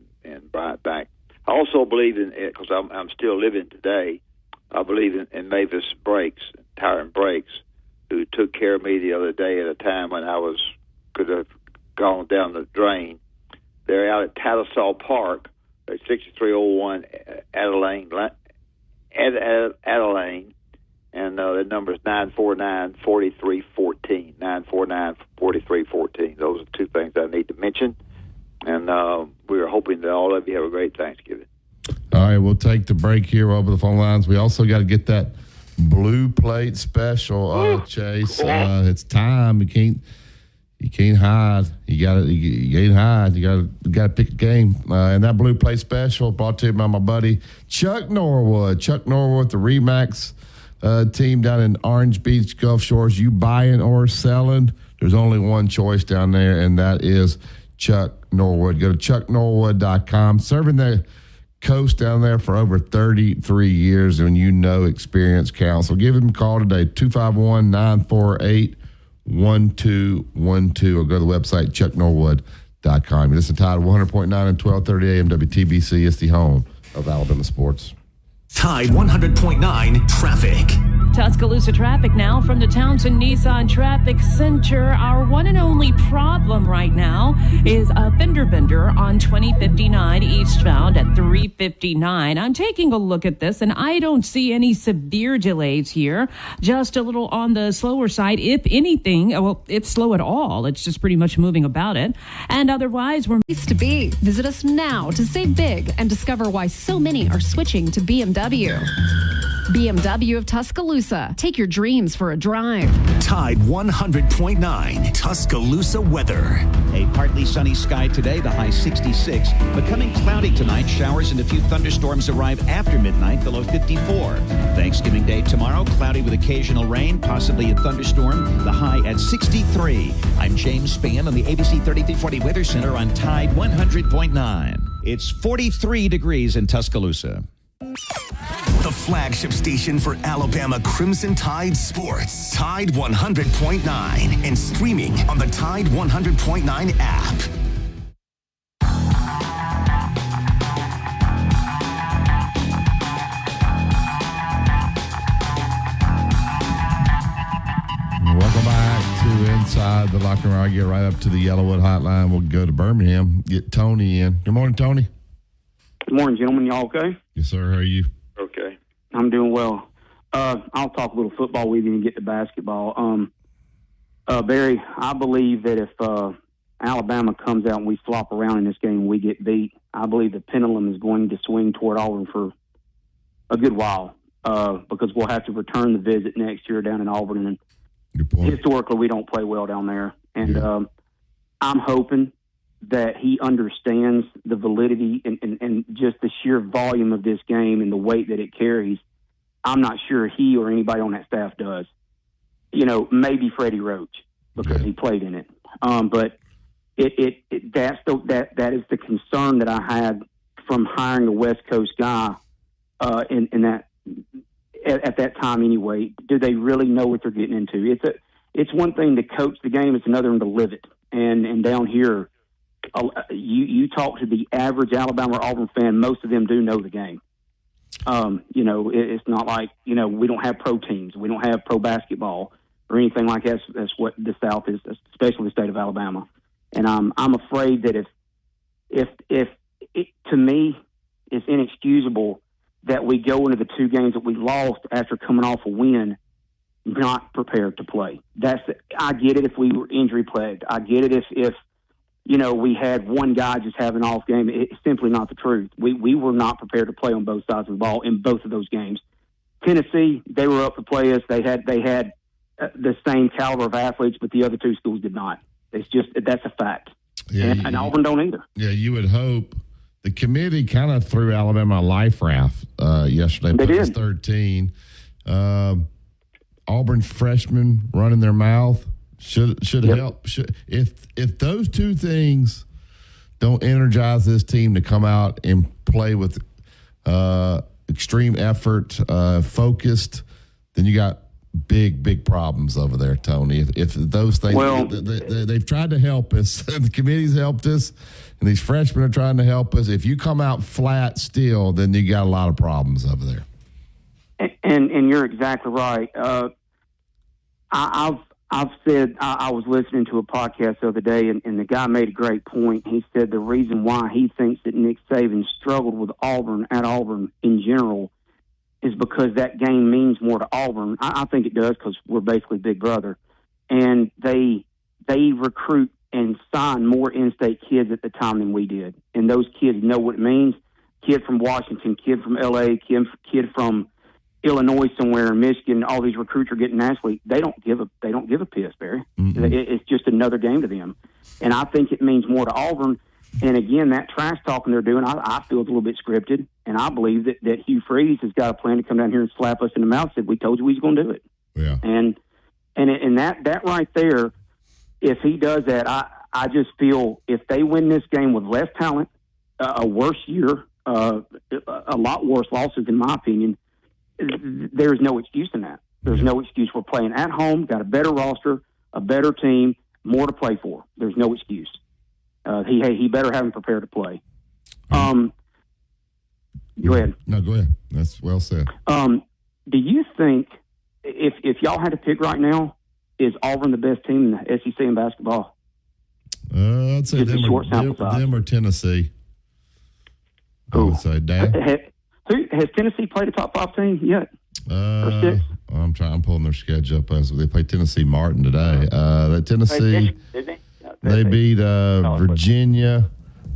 Bryant Bank. I also believe in it because I'm still living today. I believe in Mavis Brakes, Tire and Brakes, who took care of me the other day at a time when I could have gone down the drain. They're out at Tattersall Park at 6301 Adeline, and the number is 949-4314. 949-4314. Those are 2 things I need to mention. And we're hoping that all of you have a great Thanksgiving. All right, we'll take the break here over the phone lines. We also got to get that blue plate special, Chase. It's time. You can't hide. You can't hide. You got to pick a game. And that blue plate special brought to you by my buddy Chuck Norwood. Chuck Norwood, the Remax team down in Orange Beach, Gulf Shores. You buying or selling? There's only one choice down there, and that is Chuck Norwood. Go to chucknorwood.com. Serving the coast down there for over 33 years, and experience counts. So give him a call today, 251-948-1212, or go to the website, chucknorwood.com. This is Tide 100.9 and 1230 AM WTBC. It's the home of Alabama sports. Tide 100.9 traffic. Tuscaloosa traffic now from the Townsend Nissan Traffic Center. Our one and only problem right now is a fender bender on 2059 eastbound at 359. I'm taking a look at this, and I don't see any severe delays here. Just a little on the slower side. If anything, well, it's slow at all. It's just pretty much moving about it. And otherwise, we're... Place to be. Visit us now to save big and discover why so many are switching to BMW. BMW of Tuscaloosa. Take your dreams for a drive. Tide 100.9 Tuscaloosa weather. A partly sunny sky today, the high 66. Becoming cloudy tonight, showers and a few thunderstorms arrive after midnight, the low 54. Thanksgiving Day tomorrow, cloudy with occasional rain, possibly a thunderstorm, the high at 63. I'm James Spann on the ABC 3340 Weather Center on Tide 100.9. It's 43 degrees in Tuscaloosa. The flagship station for Alabama Crimson Tide sports. Tide 100.9 and streaming on the Tide 100.9 app. Welcome back to Inside the Locker Room. I get right up to the Yellowwood hotline. We'll go to Birmingham, get Tony in. Good morning, Tony. Good morning, gentlemen. Y'all okay? Yes, sir. How are you? Okay. I'm doing well. I'll talk a little football with you and get to basketball. Barry, I believe that if Alabama comes out and we flop around in this game and we get beat, I believe the pendulum is going to swing toward Auburn for a good while because we'll have to return the visit next year down in Auburn. And historically, we don't play well down there. And I'm hoping that he understands the validity and just the sheer volume of this game and the weight that it carries. I'm not sure he or anybody on that staff does. Maybe Freddie Roach because he played in it. But that is the concern that I had from hiring a West Coast guy in that at that time anyway. Do they really know what they're getting into? It's one thing to coach the game; it's another one to live it. And down here, you talk to the average Alabama or Auburn fan, most of them do know the game. It's not like we don't have pro teams, we don't have pro basketball or anything like that. That's what the South is, especially the state of Alabama. And I'm afraid that if it, to me, it's inexcusable that we go into the two games that we lost after coming off a win, not prepared to play. I get it if we were injury plagued. I get it if we had one guy just have an off game. It's simply not the truth. We were not prepared to play on both sides of the ball in both of those games. Tennessee, they were up to play us. They had the same caliber of athletes, but the other two schools did not. That's a fact. Yeah, and Auburn don't either. Yeah, you would hope. The committee kind of threw Alabama a life raft yesterday. They did. 13. Auburn freshmen running their mouth should help. If those two things don't energize this team to come out and play with extreme effort, focused, then you got big problems over there, Tony. If those things, they've tried to help us, the committee's helped us, and these freshmen are trying to help us. If you come out flat still, then you got a lot of problems over there. And you're exactly right. I've said I was listening to a podcast the other day, and the guy made a great point. He said the reason why he thinks that Nick Saban struggled with Auburn at Auburn in general is because that game means more to Auburn. I think it does because we're basically big brother. And they recruit and sign more in-state kids at the time than we did. And those kids know what it means. Kid from Washington, kid from L.A., kid from Illinois somewhere, in Michigan, all these recruits are getting nationally. They don't give a piss, Barry. Mm-hmm. It's just another game to them. And I think it means more to Auburn. And again, that trash talking they're doing, I feel it's a little bit scripted. And I believe that Hugh Freeze has got a plan to come down here and slap us in the mouth and said, we told you we was going to do it. Yeah. And that right there, if he does that, I just feel if they win this game with less talent, a worse year, a lot worse losses, in my opinion, there's no excuse in that. There's no excuse. We're playing at home, got a better roster, a better team, more to play for. There's no excuse. He better have him prepared to play. Go ahead. No, go ahead. That's well said. Do you think if y'all had to pick right now, is Auburn the best team in the SEC in basketball? I'd say them or Tennessee. I would say, Dan. Has Tennessee played a top 5 team yet? Or 6? I'm pulling their schedule up as they play Tennessee Martin today. Tennessee, they beat Virginia,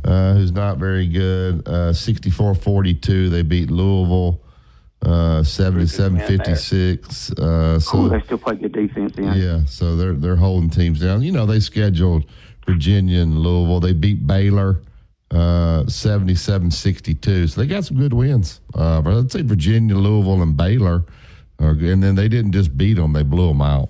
who's not very good, 64-42. They beat Louisville, 77-56. So they still play good defense. Yeah, so they're holding teams down. They scheduled Virginia and Louisville. They beat Baylor. 77-62. So they got some good wins. I'd say Virginia, Louisville, and Baylor. And then they didn't just beat them, they blew them out.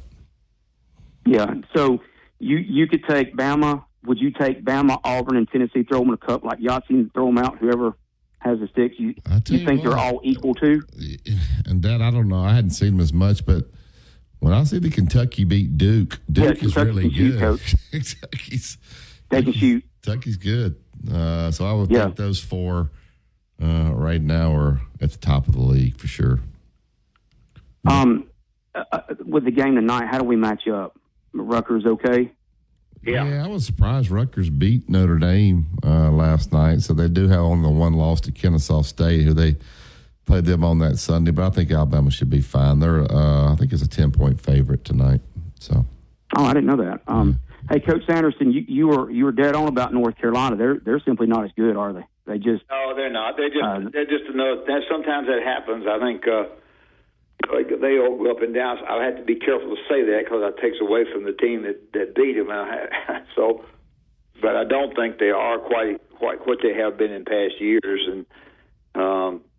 Yeah, so you could take Bama. Would you take Bama, Auburn, and Tennessee, throw them in a cup like Yahtzee and throw them out, whoever has the sticks? You think they're all equal too? And that, I don't know. I hadn't seen them as much, but when I see the Kentucky beat Duke is really good. They can shoot. Kentucky's good. So I would think those 4 right now are at the top of the league for sure. With the game tonight, how do we match up? Rutgers okay? Yeah, I was surprised Rutgers beat Notre Dame last night. So they do have only the one loss to Kennesaw State, who they played them on that Sunday. But I think Alabama should be fine. They're I think it's a 10-point favorite tonight. So Oh, I didn't know that. Hey, Coach Sanderson, you were dead on about North Carolina. They're simply not as good, are they? They just No, they're not. They're just another. Sometimes that happens. I think they all go up and down. So I have to be careful to say that because that takes away from the team that beat them. So, but I don't think they are quite what they have been in past years, and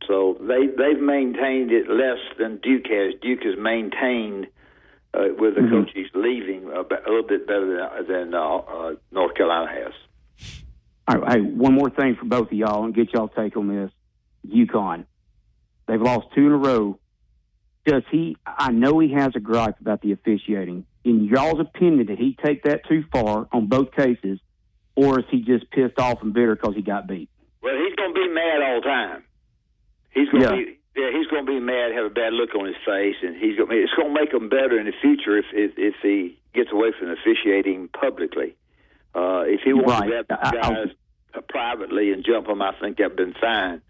so they've maintained it less than Duke has. Duke has maintained with the coaches leaving a little bit better than North Carolina has. All right, hey, one more thing for both of y'all and get y'all take on this. UConn. They've lost 2 in a row. I know he has a gripe about the officiating. In y'all's opinion, did he take that too far on both cases, or is he just pissed off and bitter because he got beat? Well, he's going to be mad all the time. He's going to be mad, have a bad look on his face, and it's going to make him better in the future if he gets away from officiating publicly. If he wants to have guys privately and jump them, I think that'd been fine.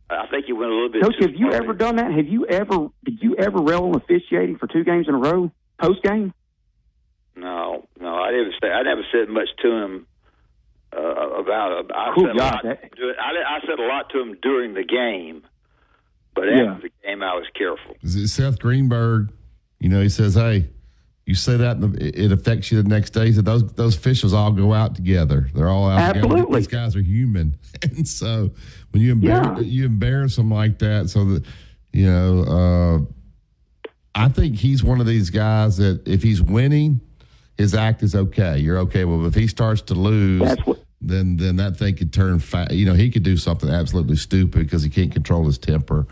I think he went a little bit. Coach, have you ever done that? Did you ever rail on officiating for 2 games in a row post game? No, I never said much to him about it. I said a lot to him during the game, but after the game, I was careful. Seth Greenberg, he says, "Hey, you say that, and it affects you the next day." He said those officials all go out together. They're all out together. These guys are human, and so when you embarrass them like that, so that I think he's one of these guys that if he's winning, his act is okay. You're okay. Well, if he starts to lose, then that thing could turn. He could do something absolutely stupid because he can't control his temper.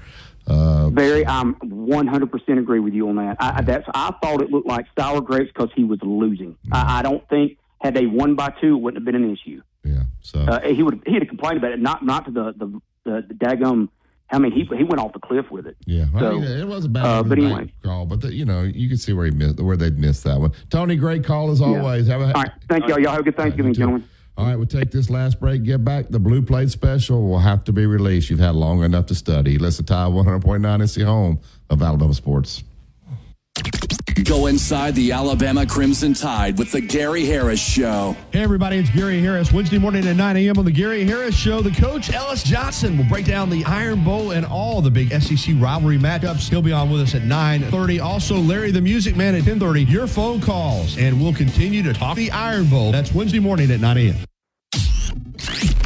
Barry, I'm 100% agree with you on that. I thought it looked like sour grapes because he was losing. I don't think had they won by 2, it wouldn't have been an issue. Yeah, so he'd have complained about it, not to the daggum. I mean, he went off the cliff with it. Yeah, so, it was a bad call, but you can see where they'd missed that one. Tony, great call as always. All right, thank y'all. Y'all have a good Thanksgiving, gentlemen. All right, we'll take this last break. Get back. The Blue Plate Special will have to be released. You've had long enough to study. Listen to Tide 100.9 is the home of Alabama sports. Go inside the Alabama Crimson Tide with the Gary Harris Show. Hey, everybody, it's Gary Harris. Wednesday morning at 9 a.m. on the Gary Harris Show. The coach, Ellis Johnson, will break down the Iron Bowl and all the big SEC rivalry matchups. He'll be on with us at 9:30. Also, Larry the Music Man at 10:30. Your phone calls, and we'll continue to talk the Iron Bowl. That's Wednesday morning at 9 a.m.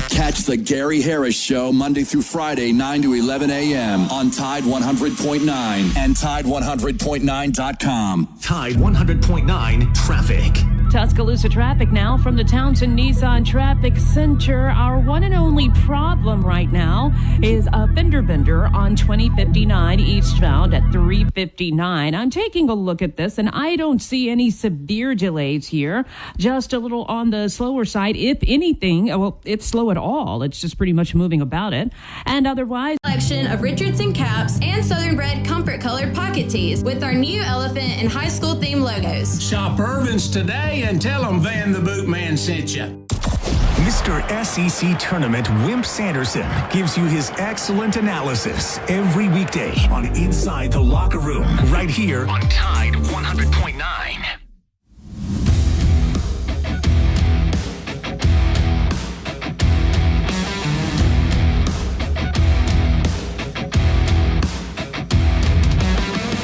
Catch the Gary Harris Show Monday through Friday, 9 to 11 a.m. on Tide 100.9 and Tide100.9.com. Tide 100.9 traffic. Tuscaloosa traffic now from the Townsend Nissan Traffic Center. Our one and only problem right now is a fender bender on 2059 eastbound at 359. I'm taking a look at this, and I don't see any severe delays here. Just a little on the slower side. If anything, well, it's slow at all. It's just pretty much moving about it. And otherwise, collection of Richardson caps and Southern Bred comfort colored pocket tees with our new elephant and high school theme logos. Shop Irvin's today and tell them Van the Boot Man sent you. Mr. SEC Tournament Wimp Sanderson gives you his excellent analysis every weekday on Inside the Locker Room, right here on Tide 100.9.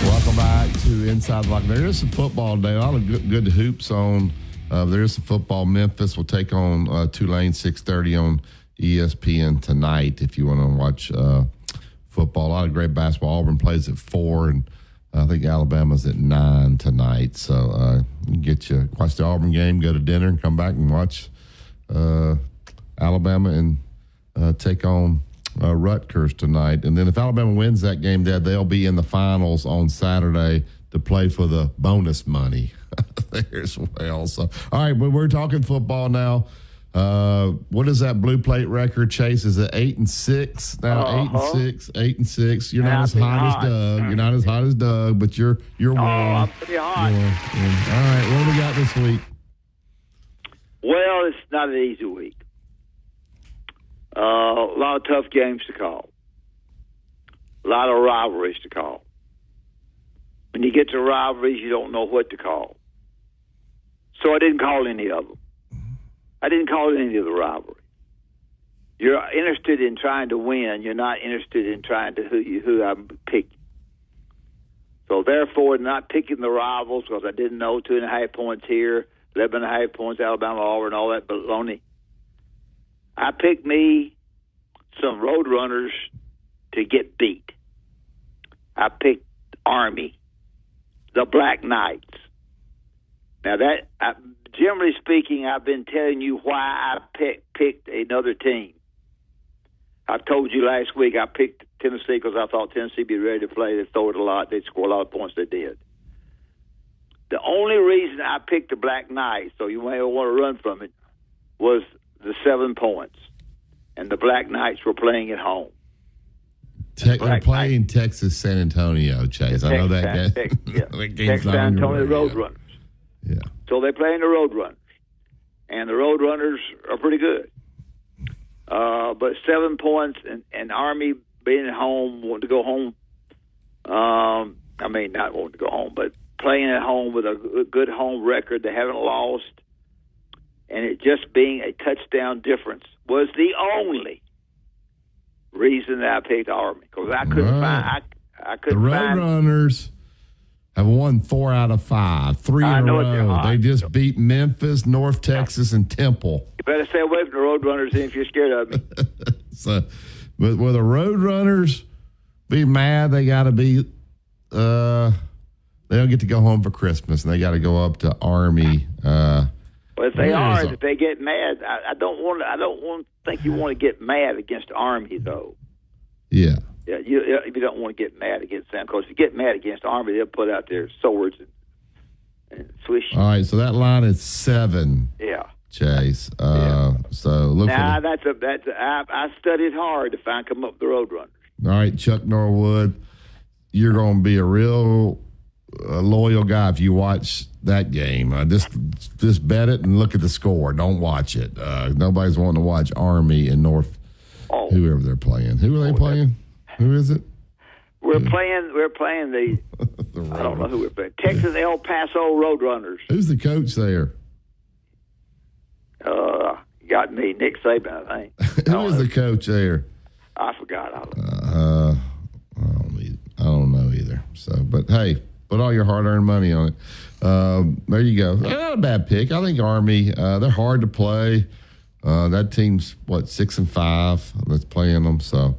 Welcome back to Inside the Locker Room. There is some football today. A lot of good hoops on. There is some football. Memphis will take on Tulane 6:30 on ESPN tonight if you want to watch football. A lot of great basketball. Auburn plays at 4, and I think Alabama's at 9 tonight. So you can watch the Auburn game, go to dinner, and come back and watch Alabama and take on Rutgers tonight. And then if Alabama wins that game, they'll be in the finals on Saturday to play for the bonus money there as well. So, all right, but we're talking football now. What is that Blue Plate record, Chase? Is it 8-6 now? 8-6. You're not as hot as Doug. You're not as hot as Doug, but you're warm. I'm pretty hot. All right, what do we got this week? Well, it's not an easy week. A lot of tough games to call. A lot of rivalries to call. When you get to rivalries, you don't know what to call. So I didn't call any of them. I didn't call any of the rivalry. You're interested in trying to win. You're not interested in trying to who I'm picking. So therefore, not picking the rivals because I didn't know 2.5 points here, 11.5 points, Alabama, Auburn, all that baloney. I picked me some road runners to get beat. I picked Army, the Black Knights. Now generally speaking, I've been telling you why I picked another team. I told you last week I picked Tennessee because I thought Tennessee would be ready to play. They'd throw it a lot. They'd score a lot of points. They did. The only reason I picked the Black Knights, so you may want to run from it, was the 7 points. And the Black Knights were playing at home. They're playing Texas San Antonio, Chase. I know that game. That game's Texas San Antonio Roadrunners. Yeah. So they're playing the Roadrunners. And the Roadrunners are pretty good. But 7 points and Army being at home, wanting to go home. Not wanting to go home, but playing at home with a good home record. They haven't lost. And it just being a touchdown difference was the only reason that I picked Army. Because I couldn't find. I couldn't find. The Roadrunners have won 4 out of 5, 3 in a row. They just beat Memphis, North Texas, and Temple. You better stay away from the Roadrunners if you're scared of me. So, but will the Roadrunners be mad? They got to be. They don't get to go home for Christmas, and they got to go up to Army. Well, if they are, if they get mad, I don't want to think you want to get mad against Army, though. Yeah. Yeah, you don't want to get mad against them, because if you get mad against Army, they'll put out their swords and swish. All right, so that line is 7. Yeah. Chase. So look for I studied hard to come up with the Roadrunners. All right, Chuck Norwood, you're going to be a real loyal guy if you watch that game. Just bet it and look at the score. Don't watch it. Nobody's wanting to watch Army and North, whoever they're playing. Who are they playing? Who is it? We're playing the I don't know who we're playing. Texas El Paso Roadrunners. Who's the coach there? Got me, Nick Saban, I think. Who is the coach there? I forgot. I don't know either. So, but hey, put all your hard-earned money on it. There you go. Not a bad pick. I think Army. They're hard to play. That team's 6-5 that's playing them. So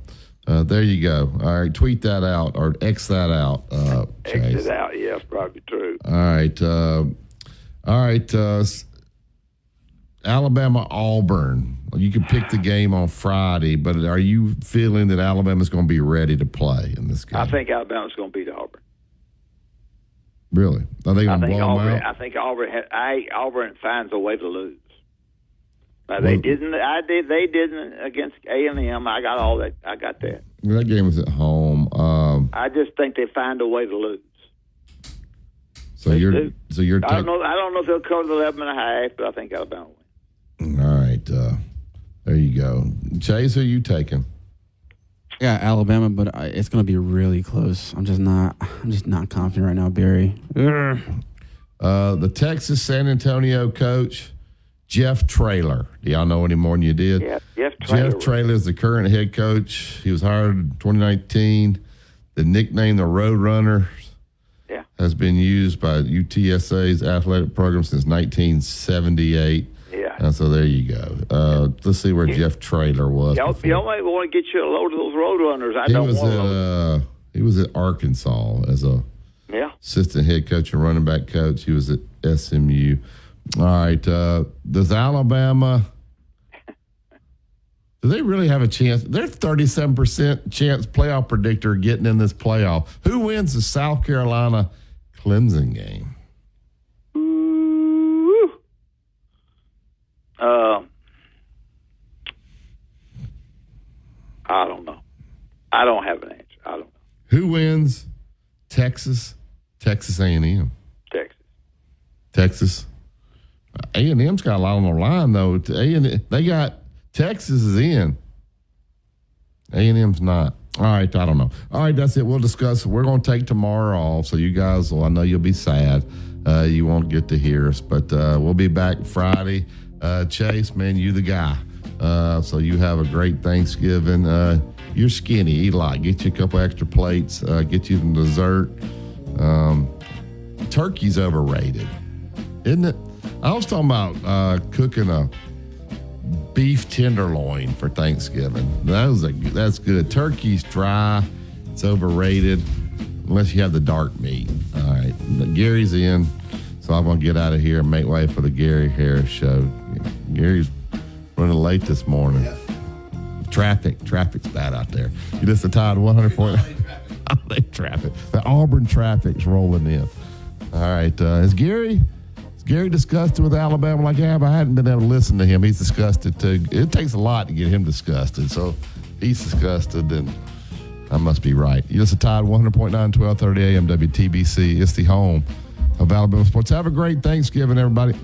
there you go. All right, tweet that out or X that out. X it out. Yeah, that's probably true. All right. Alabama Auburn. You can pick the game on Friday, but are you feeling that Alabama's going to be ready to play in this game? I think Alabama's going to beat Auburn. Really? Are they going to blow them out? I think Auburn finds a way to lose. They didn't. They didn't against A&M. I got all that. I got that. That game was at home. I just think they find a way to lose. So you're. I don't know if they'll cover the 11.5, but I think Alabama will. All right. There you go. Chase, who are you taking? Yeah, Alabama, but it's going to be really close. I'm just not confident right now, Barry. The Texas San Antonio coach, Jeff Traylor. Do y'all know any more than you did? Yeah, Jeff Traylor is the current head coach. He was hired in 2019. The nickname, the Roadrunner, has been used by UTSA's athletic program since 1978. Yeah. So there you go. Let's see where Jeff Traylor was. Y'all might want to get you a load of those Roadrunners. He was at Arkansas as a assistant head coach and running back coach. He was at SMU. All right. Does Alabama? Do they really have a chance? They're 37% chance playoff predictor getting in this playoff. Who wins the South Carolina Clemson game? I don't know. I don't have an answer. I don't know. Who wins Texas A&M? Texas. A&M's got a lot on the line, though. They got Texas is in. A&M's not. All right, I don't know. All right, that's it. We'll discuss. We're going to take tomorrow off, so you guys will, I know you'll be sad. You won't get to hear us, but we'll be back Friday. Chase, man, you the guy. So you have a great Thanksgiving. You're skinny. Eat a lot. Get you a couple extra plates. Get you some dessert. Turkey's overrated, isn't it? I was talking about cooking a beef tenderloin for Thanksgiving. That's good. Turkey's dry. It's overrated unless you have the dark meat. All right. Gary's in, so I'm going to get out of here and make way for the Gary Harris Show. Gary's running late this morning. Yeah. Traffic's bad out there. You just the Tide 100 point. Traffic. The Auburn traffic's rolling in. All right. Is Gary disgusted with Alabama like I have? I hadn't been able to listen to him. He's disgusted too. It takes a lot to get him disgusted. So he's disgusted, and I must be right. You listen to Tide 100.9, 1230 AM WTBC. It's the home of Alabama sports. Have a great Thanksgiving, everybody.